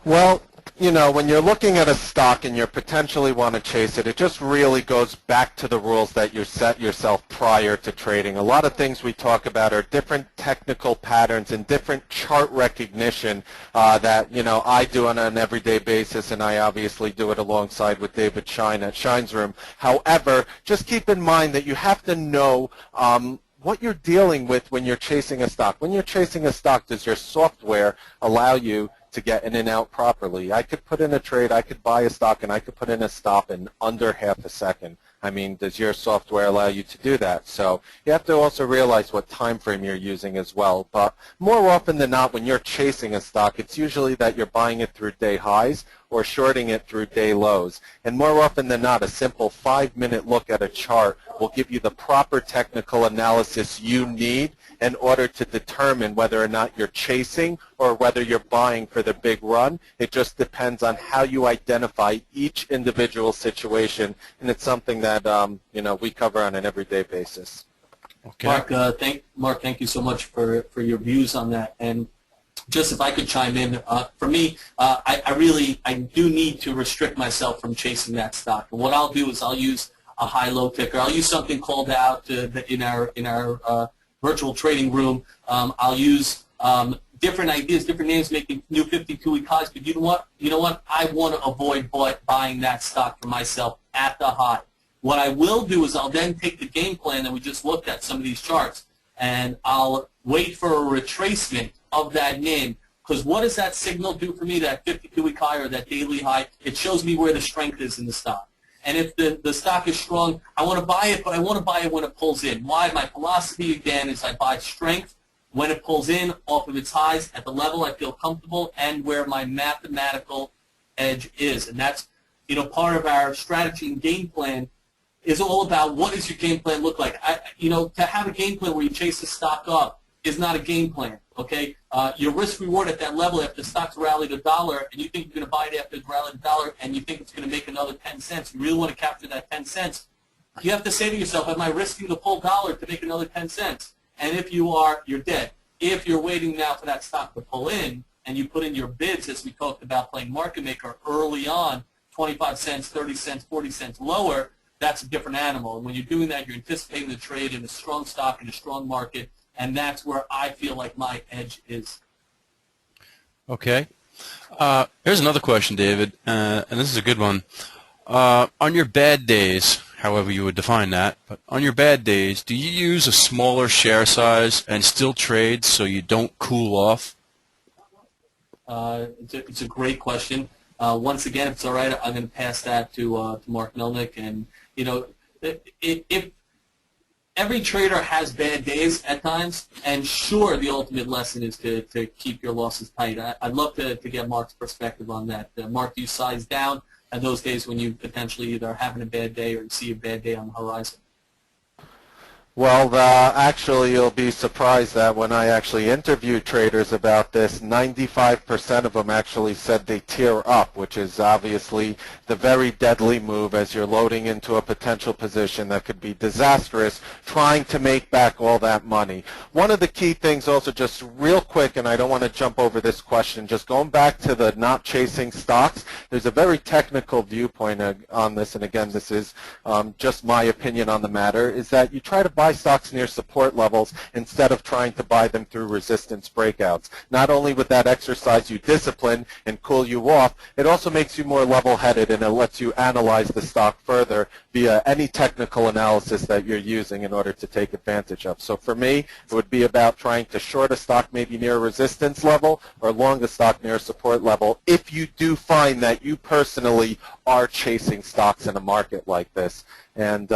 Well, when you're looking at a stock and you potentially want to chase it, it just really goes back to the rules that you set yourself prior to trading. A lot of things we talk about are different technical patterns and different chart recognition that, I do on an everyday basis, and I obviously do it alongside with David Shine at Shine's Room. However, just keep in mind that you have to know what you're dealing with when you're chasing a stock. When you're chasing a stock, does your software allow you to get in and out properly? I could put in a trade, I could buy a stock, and I could put in a stop in under half a second. I mean, does your software allow you to do that? So you have to also realize what time frame you're using as well. But more often than not, when you're chasing a stock, it's usually that you're buying it through day highs or shorting it through day lows. And more often than not, a simple 5-minute look at a chart will give you the proper technical analysis you need in order to determine whether or not you're chasing or whether you're buying for the big run. It just depends on how you identify each individual situation, and it's something that we cover on an everyday basis. Okay. Mark, thank you so much for your views on that. And just if I could chime in, for me, I do need to restrict myself from chasing that stock. And what I'll do is I'll use a high-low ticker. I'll use something called out in our virtual trading room. I'll use different ideas, different names, making new 52-week highs. But you know what? I want to avoid buying that stock for myself at the high. What I will do is I'll then take the game plan that we just looked at, some of these charts, and I'll wait for a retracement of that name. Because what does that signal do for me, that 52-week high or that daily high? It shows me where the strength is in the stock. And if the stock is strong, I want to buy it, but I want to buy it when it pulls in. Why? My philosophy, again, is I buy strength when it pulls in off of its highs at the level I feel comfortable and where my mathematical edge is. And that's, part of our strategy and game plan is all about what does your game plan look like. To have a game plan where you chase the stock up is not a game plan, okay? Your risk reward at that level, if the stock's rallied $1 and you think you're going to buy it after it's rallied $1 and you think it's going to make another 10 cents, you really want to capture that 10 cents, you have to say to yourself, am I risking the full dollar to make another 10 cents? And if you are, you're dead. If you're waiting now for that stock to pull in and you put in your bids, as we talked about playing market maker early on, 25 cents, 30 cents, 40 cents lower, that's a different animal. And when you're doing that, you're anticipating the trade in a strong stock in a strong market, and that's where I feel like my edge is. Okay. Here's another question, David, and this is a good one. On your bad days, however you would define that, but on your bad days, do you use a smaller share size and still trade so you don't cool off? It's a great question. Once again, if it's all right, I'm going to pass that to Mark Melnick. And, if every trader has bad days at times, and sure, the ultimate lesson is to keep your losses tight. I'd love to get Mark's perspective on that. Mark, do you size down at those days when you potentially either are having a bad day or you see a bad day on the horizon? Well, actually, you'll be surprised that when I actually interviewed traders about this, 95% of them actually said they tear up, which is obviously the very deadly move as you're loading into a potential position that could be disastrous, trying to make back all that money. One of the key things also, just real quick, and I don't want to jump over this question, just going back to the not chasing stocks, there's a very technical viewpoint on this, and again, this is just my opinion on the matter, is that you try to buy stocks near support levels instead of trying to buy them through resistance breakouts. Not only would that exercise you discipline and cool you off, it also makes you more level-headed and it lets you analyze the stock further via any technical analysis that you're using in order to take advantage of. So for me, it would be about trying to short a stock maybe near a resistance level or long a stock near a support level if you do find that you personally are chasing stocks in a market like this. And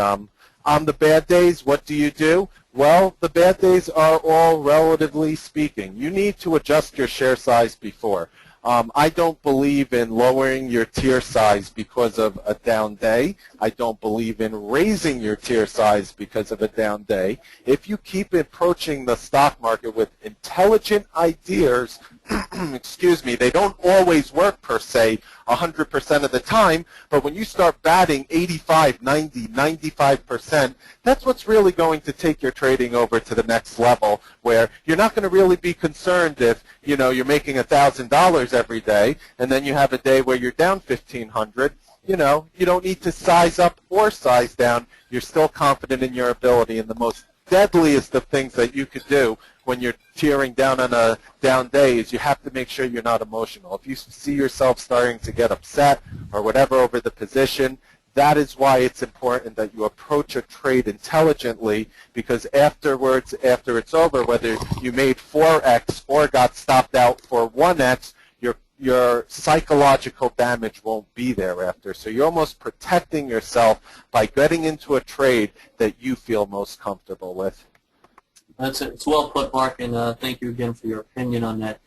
on the bad days, what do you do? Well, the bad days are all relatively speaking. You need to adjust your share size before. I don't believe in lowering your tier size because of a down day. I don't believe in raising your tier size because of a down day. If you keep approaching the stock market with intelligent ideas, excuse me, they don't always work per se 100% of the time, but when you start batting 85, 90, 95%, that's what's really going to take your trading over to the next level, where you're not going to really be concerned if, you're making $1,000 every day, and then you have a day where you're down $1,500. You don't need to size up or size down. You're still confident in your ability, and the most deadliest of things that you could do when you're tearing down on a down day is you have to make sure you're not emotional. If you see yourself starting to get upset or whatever over the position, that is why it's important that you approach a trade intelligently, because afterwards, after it's over, whether you made 4x or got stopped out for 1x, your psychological damage won't be there after. So you're almost protecting yourself by getting into a trade that you feel most comfortable with. It's well put, Mark, and thank you again for your opinion on that.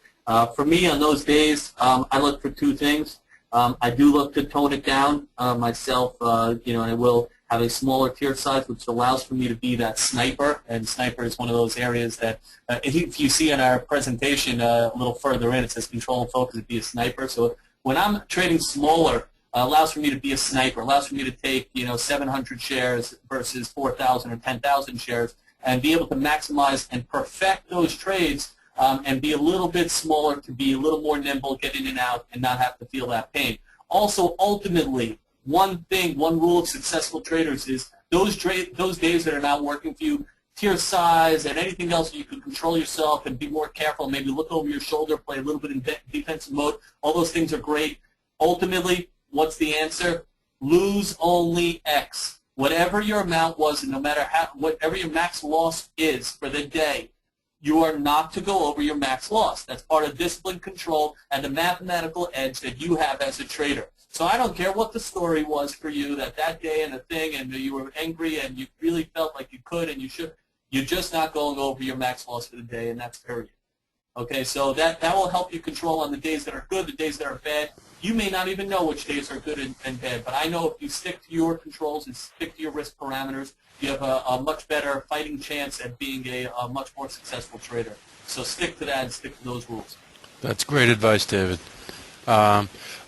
For me, on those days, I look for two things. I do look to tone it down myself. I will have a smaller tier size, which allows for me to be that sniper. And sniper is one of those areas that, if you see in our presentation a little further in, it says control and focus to be a sniper. So when I'm trading smaller, allows for me to be a sniper. Allows for me to take 700 shares versus 4,000 or 10,000 shares, and be able to maximize and perfect those trades. And be a little bit smaller to be a little more nimble, get in and out, and not have to feel that pain. Also, ultimately, one rule of successful traders is those days that are not working for you, tier size and anything else, you can control yourself and be more careful, maybe look over your shoulder, play a little bit in defensive mode. All those things are great. Ultimately, what's the answer? Lose only X. Whatever your amount was, and no matter whatever your max loss is for the day, you are not to go over your max loss. That's part of discipline, control, and the mathematical edge that you have as a trader. So I don't care what the story was for you that day and the thing, and you were angry and you really felt like you could and you should. You're just not going over your max loss for the day, and that's period. Okay, so that will help you control on the days that are good, the days that are bad. You may not even know which days are good and bad, but I know if you stick to your controls and stick to your risk parameters, you have a much better fighting chance at being a much more successful trader. So stick to that and stick to those rules. That's great advice, David.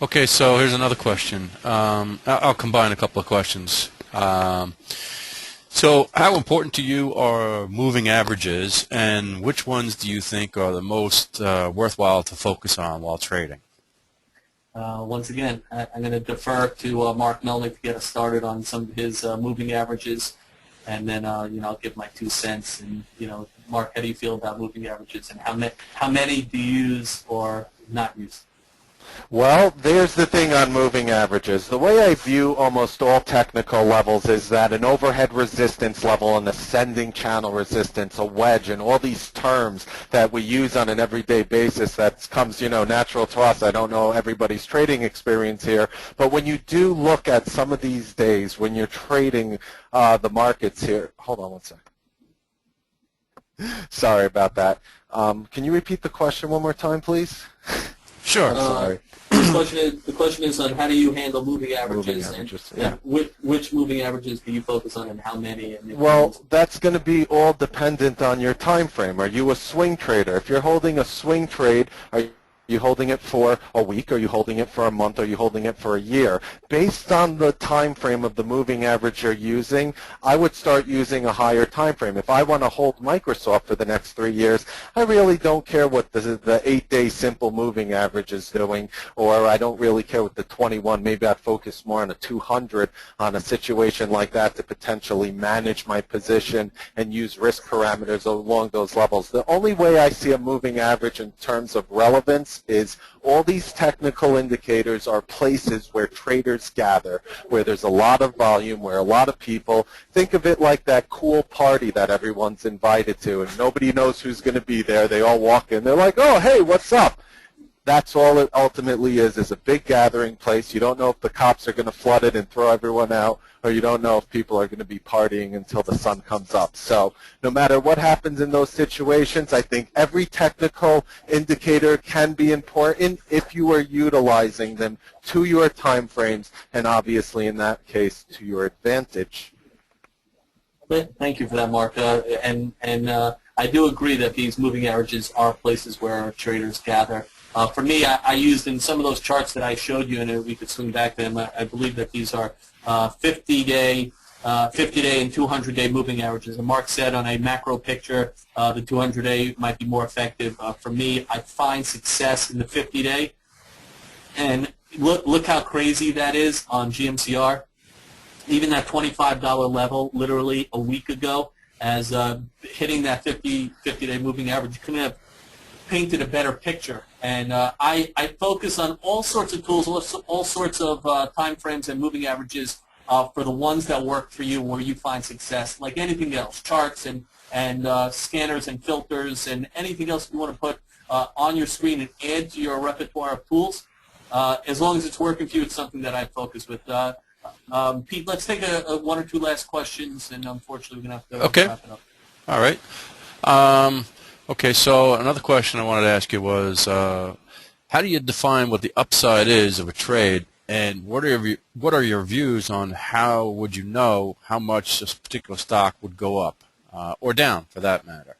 Okay, so here's another question. I'll combine a couple of questions. So how important to you are moving averages, and which ones do you think are the most worthwhile to focus on while trading? Once again, I'm going to defer to Mark Melnick to get us started on some of his moving averages, and then I'll give my 2 cents. And Mark, how do you feel about moving averages, and how many do you use or not use? Well, there's the thing on moving averages. The way I view almost all technical levels is that an overhead resistance level, an ascending channel resistance, a wedge, and all these terms that we use on an everyday basis that comes, natural to us. I don't know everybody's trading experience here, but when you do look at some of these days, when you're trading the markets here, hold on one second. Sorry about that. Can you repeat the question one more time, please? Sure. Sorry. The question is on how do you handle moving averages, yeah. Which moving averages do you focus on and how many? And well, that's going to be all dependent on your time frame. Are you a swing trader? If you're holding a swing trade, are you holding it for a week? Are you holding it for a month? Are you holding it for a year? Based on the time frame of the moving average you're using, I would start using a higher time frame. If I want to hold Microsoft for the next 3 years, I really don't care what the 8-day simple moving average is doing, or I don't really care what the 21. Maybe I'd focus more on a 200 on a situation like that to potentially manage my position and use risk parameters along those levels. The only way I see a moving average in terms of relevance is all these technical indicators are places where traders gather, where there's a lot of volume, where a lot of people. Think of it like that cool party that everyone's invited to, and nobody knows who's going to be there. They all walk in. They're like, oh, hey, what's up? That's all it ultimately is a big gathering place. You don't know if the cops are going to flood it and throw everyone out, or you don't know if people are going to be partying until the sun comes up. So no matter what happens in those situations, I think every technical indicator can be important if you are utilizing them to your time frames, and obviously in that case to your advantage. Thank you for that, Mark. I do agree that these moving averages are places where traders gather. For me, I used in some of those charts that I showed you, and we could swing back to them. I believe that these are 50-day and 200-day moving averages. And Mark said on a macro picture, the 200-day might be more effective. For me, I find success in the 50-day. And look how crazy that is on GMCR. Even that $25 level, literally a week ago, as hitting that 50-day moving average, you couldn't have painted a better picture. And I focus on all sorts of tools, all sorts of time frames and moving averages for the ones that work for you, where you find success. Like anything else, charts and scanners and filters and anything else you want to put on your screen and add to your repertoire of tools. As long as it's working for you, it's something that I focus with. Pete, let's take a one or two last questions, and unfortunately we're going to have to wrap it up. All right. Okay, so another question I wanted to ask you was, how do you define what the upside is of a trade, and what are your views on how would you know how much this particular stock would go up or down, for that matter?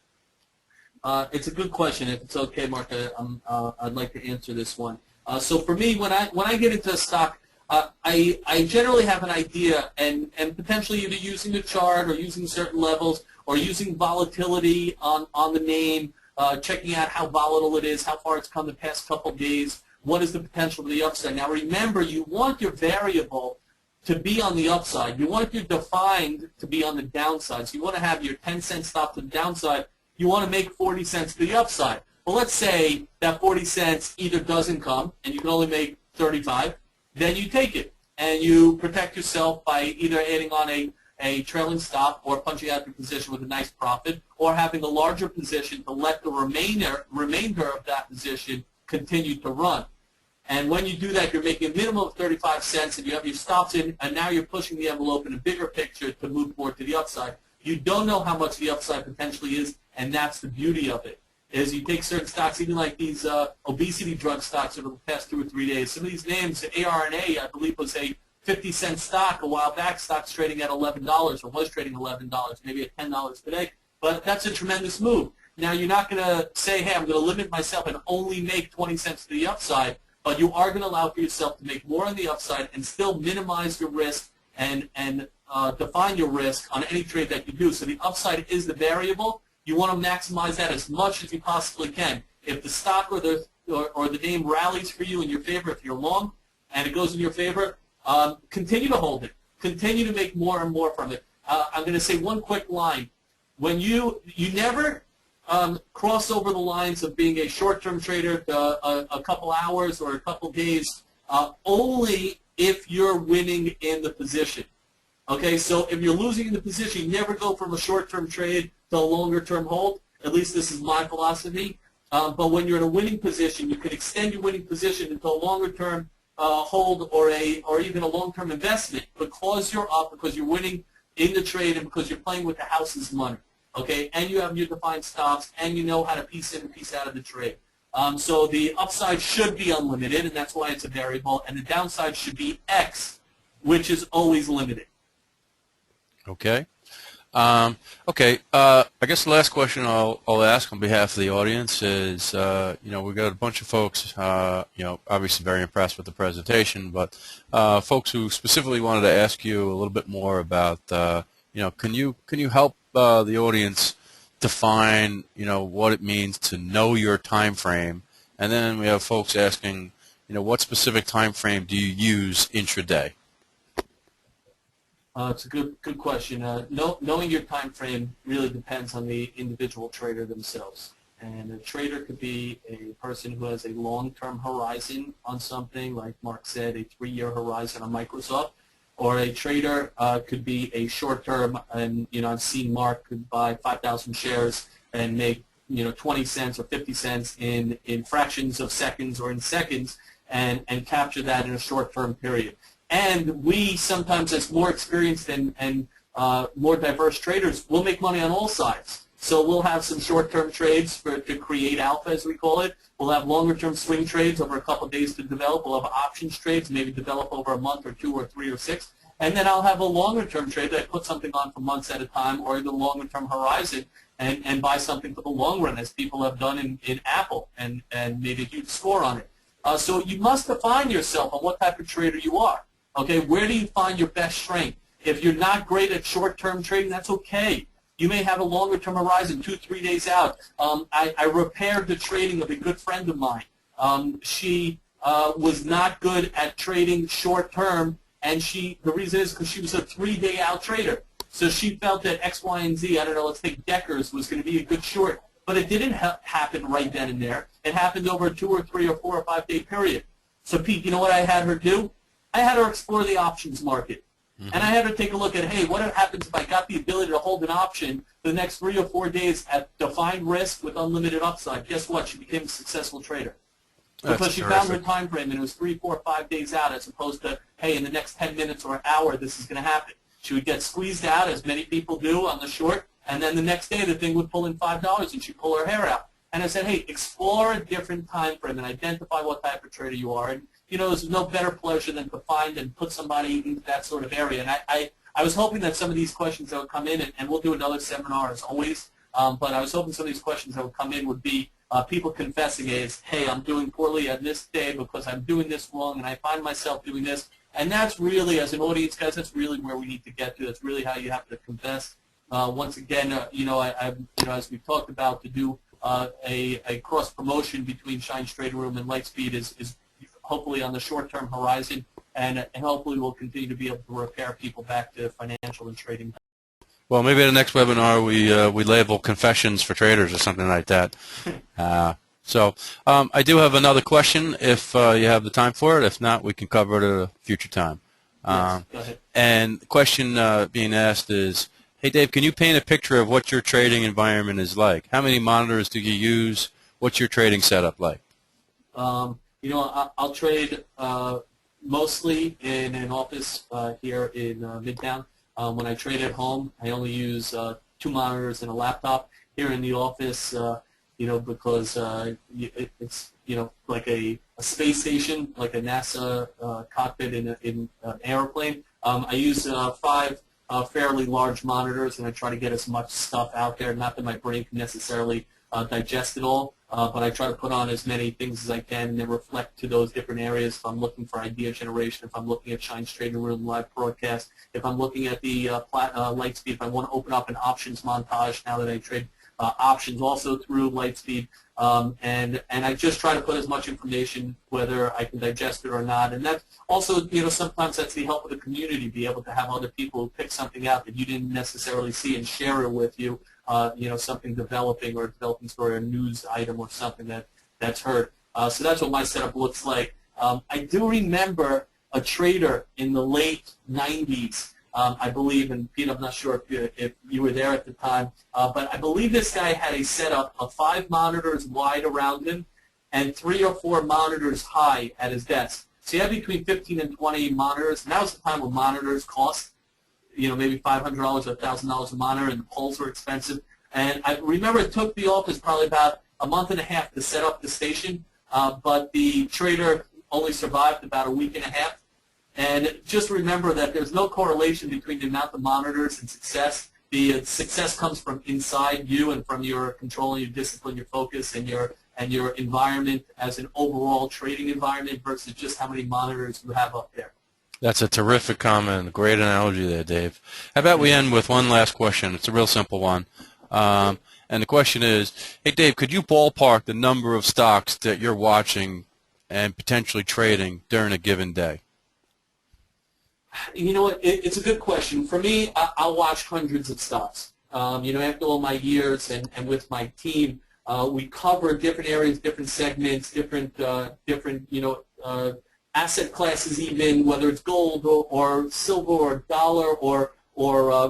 It's a good question. If it's okay, Mark, I'd like to answer this one. So for me, when I get into a stock, I generally have an idea, and potentially either using the chart or using certain levels or using volatility on the name, checking out how volatile it is, how far it's come the past couple of days, what is the potential for the upside. Now remember, you want your variable to be on the upside. You want your defined to be on the downside. So you want to have your 10-cent stop to the downside. You want to make 40 cents to the upside. Well, let's say that 40 cents either doesn't come and you can only make 35, then you take it and you protect yourself by either adding on a trailing stop or punching out your position with a nice profit, or having a larger position to let the remainder of that position continue to run. And when you do that, you're making a minimum of 35 cents, and you have your stops in, and now you're pushing the envelope in a bigger picture to move more to the upside. You don't know how much the upside potentially is, and that's the beauty of it. Is you take certain stocks, even like these obesity drug stocks over the past 2 or 3 days. Some of these names, ARNA, I believe, was a 50-cent stock a while back. Stock's trading at $11, or was trading $11, maybe at $10 today. But that's a tremendous move. Now, you're not going to say, hey, I'm going to limit myself and only make 20 cents to the upside, but you are going to allow for yourself to make more on the upside and still minimize your risk and define your risk on any trade that you do. So the upside is the variable. You want to maximize that as much as you possibly can. If the stock or the name rallies for you in your favor, if you're long and it goes in your favor, continue to hold it. Continue to make more and more from it. I'm going to say one quick line. When you never cross over the lines of being a short-term trader a couple hours or a couple days, only if you're winning in the position. Okay, so if you're losing in the position, you never go from a short-term trade to a longer-term hold. At least this is my philosophy. But when you're in a winning position, you can extend your winning position into a longer-term hold or even a long-term investment because you're up, because you're winning in the trade, and because you're playing with the house's money. Okay, and you have your defined stops, and you know how to piece in and piece out of the trade. So the upside should be unlimited, and that's why it's a variable, and the downside should be X, which is always limited. Okay. I guess the last question I'll ask on behalf of the audience is, we've got a bunch of folks, obviously very impressed with the presentation, but folks who specifically wanted to ask you a little bit more about, can you help the audience define, what it means to know your time frame? And then we have folks asking, what specific time frame do you use intraday? It's a good question. Knowing your time frame really depends on the individual trader themselves. And a trader could be a person who has a long-term horizon on something, like Mark said, a 3-year horizon on Microsoft. Or a trader could be a short-term, and I've seen Mark could buy 5,000 shares and make 20 cents or 50 cents in fractions of seconds or in seconds, and capture that in a short-term period. And we sometimes, as more experienced and more diverse traders, will make money on all sides. So we'll have some short-term trades to create alpha, as we call it. We'll have longer-term swing trades over a couple of days to develop. We'll have options trades, maybe develop over a month or 2 or 3 or 6. And then I'll have a longer-term trade that I put something on for months at a time, or even a longer-term horizon, and buy something for the long run, as people have done in Apple and made a huge score on it. So you must define yourself on what type of trader you are. Okay, where do you find your best strength? If you're not great at short-term trading, that's okay. You may have a longer-term horizon, 2-3 days out. I repaired the trading of a good friend of mine. She was not good at trading short-term, and the reason is because she was a 3-day out trader. So she felt that X, Y, and Z, I don't know, let's take Deckers, was going to be a good short. But it didn't happen right then and there. It happened over a 2 or 3 or 4 or 5 day period. So Pete, you know what I had her do? I had her explore the options market. Mm-hmm. And I had her take a look at, hey, what happens if I got the ability to hold an option for the next 3 or 4 days at defined risk with unlimited upside? Guess what? She became a successful trader. Because she found her time frame, and it was 3, 4, 5 days out, as opposed to, hey, in the next 10 minutes or an hour, this is going to happen. She would get squeezed out, as many people do on the short, and then the next day the thing would pull in $5, and she'd pull her hair out. And I said, hey, explore a different time frame and identify what type of trader you are. And there's no better pleasure than to find and put somebody into that sort of area. And I was hoping that some of these questions that would come in, and we'll do another seminar as always, but I was hoping some of these questions that would come in would be people confessing as, hey, I'm doing poorly on this day because I'm doing this wrong, and I find myself doing this. And that's really, as an audience, guys, that's really where we need to get to. That's really how you have to confess. Once again, as we've talked about, to do a cross promotion between Shine's Trading Room and Lightspeed is hopefully on the short-term horizon, and hopefully we'll continue to be able to repair people back to financial and trading. Well, maybe at the next webinar we label confessions for traders or something like that. So I do have another question if you have the time for it. If not, we can cover it at a future time. Yes, go ahead. And the question being asked is, hey, Dave, can you paint a picture of what your trading environment is like? How many monitors do you use? What's your trading setup like? I'll trade mostly in an office here in Midtown. When I trade at home, I only use 2 monitors and a laptop. Here in the office, because it's like a space station, like a NASA cockpit in an airplane. I use 5 fairly large monitors, and I try to get as much stuff out there. Not that my brain can necessarily digest it all, but I try to put on as many things as I can and then reflect to those different areas. If I'm looking for idea generation, if I'm looking at Shine's Trading Room live broadcast, if I'm looking at the Lightspeed, if I want to open up an options montage now that I trade options also through Lightspeed, and I just try to put as much information, whether I can digest it or not. And that's also, sometimes that's the help of the community, be able to have other people pick something out that you didn't necessarily see and share it with you. Something developing or a developing story, or a news item or something that's heard. So that's what my setup looks like. I do remember a trader in the late 90s. I believe, and Pete, I'm not sure if you were there at the time, but I believe this guy had a setup of 5 monitors wide around him and 3 or 4 monitors high at his desk. So he had between 15 and 20 monitors, and that was the time when monitors cost, maybe $500 or $1,000 a monitor, and the poles were expensive. And I remember it took the office probably about a month and a half to set up the station, but the trader only survived about a week and a half. And just remember that there's no correlation between the amount of monitors and success. The success comes from inside you and from your control and your discipline, your focus, and your environment as an overall trading environment versus just how many monitors you have up there. That's a terrific comment. Great analogy there, Dave. How about we end with one last question? It's a real simple one. And the question is, hey, Dave, could you ballpark the number of stocks that you're watching and potentially trading during a given day? You know what? It's a good question. For me, I'll watch hundreds of stocks. After all my years and with my team, we cover different areas, different segments, different asset classes, even whether it's gold or silver or dollar or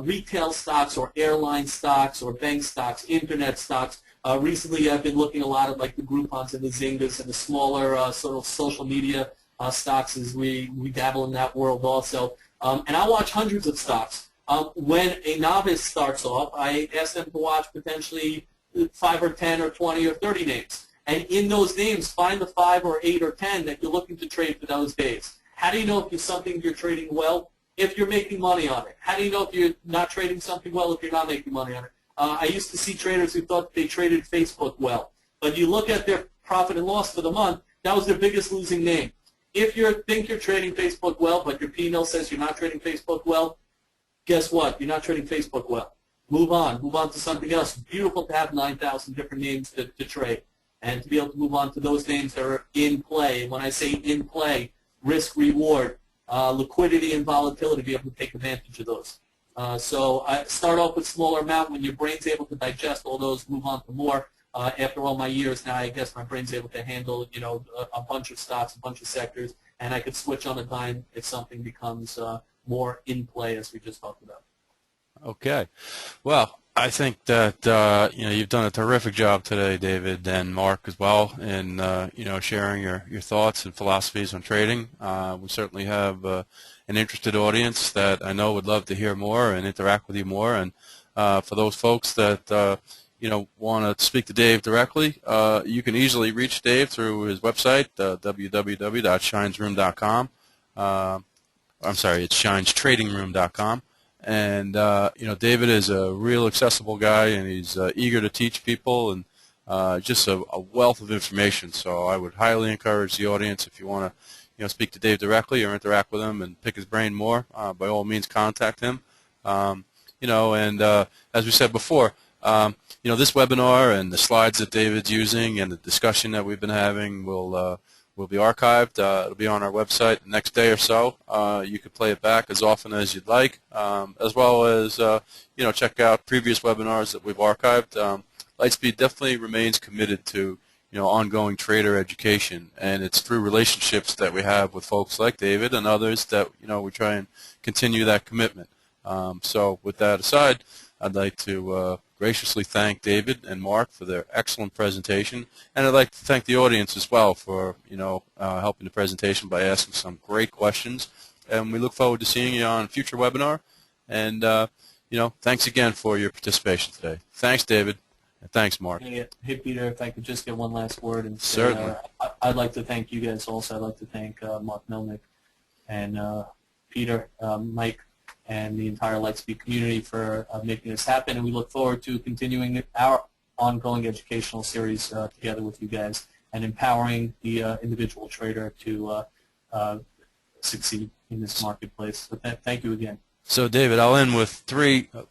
retail stocks or airline stocks or bank stocks, internet stocks. Recently, I've been looking a lot at like the Groupons and the Zyngas and the smaller sort of social media stocks, as we dabble in that world also. And I watch hundreds of stocks. When a novice starts off, I ask them to watch potentially 5 or 10 or 20 or 30 names. And in those names, find the 5 or 8 or 10 that you're looking to trade for those days. How do you know if it's something you're trading well? If you're making money on it. How do you know if you're not trading something well if you're not making money on it? I used to see traders who thought they traded Facebook well. But you look at their profit and loss for the month, that was their biggest losing name. If you think you're trading Facebook well, but your P&L says you're not trading Facebook well, guess what? You're not trading Facebook well. Move on. Move on to something else. Beautiful to have 9,000 different names to trade and to be able to move on to those names that are in play. When I say in play, risk, reward, liquidity, and volatility, be able to take advantage of those. So I start off with smaller amount. When your brain's able to digest all those, move on to more. After all my years now, I guess my brain's able to handle, a bunch of stocks, a bunch of sectors, and I could switch on a dime if something becomes more in play, as we just talked about. Okay. Well, I think that you've done a terrific job today, David, and Mark as well, in sharing your thoughts and philosophies on trading. We certainly have an interested audience that I know would love to hear more and interact with you more. And for those folks that want to speak to Dave directly, you can easily reach Dave through his website, www.shinesroom.com. I'm sorry, it's shinestradingroom.com. And David is a real accessible guy, and he's eager to teach people, and just a wealth of information. So I would highly encourage the audience, if you want to speak to Dave directly or interact with him and pick his brain more, by all means contact him. And as we said before, this webinar and the slides that David's using and the discussion that we've been having will be archived. It'll be on our website the next day or so. You can play it back as often as you'd like, as well as check out previous webinars that we've archived. Lightspeed definitely remains committed to ongoing trader education, and it's through relationships that we have with folks like David and others that we try and continue that commitment. So with that aside, I'd like to graciously thank David and Mark for their excellent presentation, and I'd like to thank the audience as well for helping the presentation by asking some great questions. And we look forward to seeing you on a future webinar. And thanks again for your participation today. Thanks, David, and thanks, Mark. Hey, Peter, if I could just get one last word and say, Certainly. I'd like to thank you guys also. I'd like to thank Mark Melnick and Peter, Mike, and the entire Lightspeed community for making this happen. And we look forward to continuing our ongoing educational series together with you guys and empowering the individual trader to succeed in this marketplace. So thank you again. So, David, I'll end with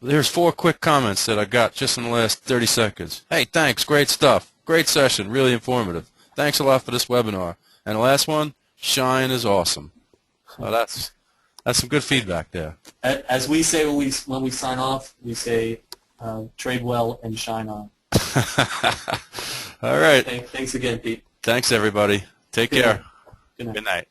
there's 4 quick comments that I got just in the last 30 seconds. Hey, thanks. Great stuff. Great session. Really informative. Thanks a lot for this webinar. And the last one, shine is awesome. So that's some good feedback there. As we say when we sign off, we say trade well and shine on. All right. Thanks again, Pete. Thanks, everybody. Take care. Good night. Good night.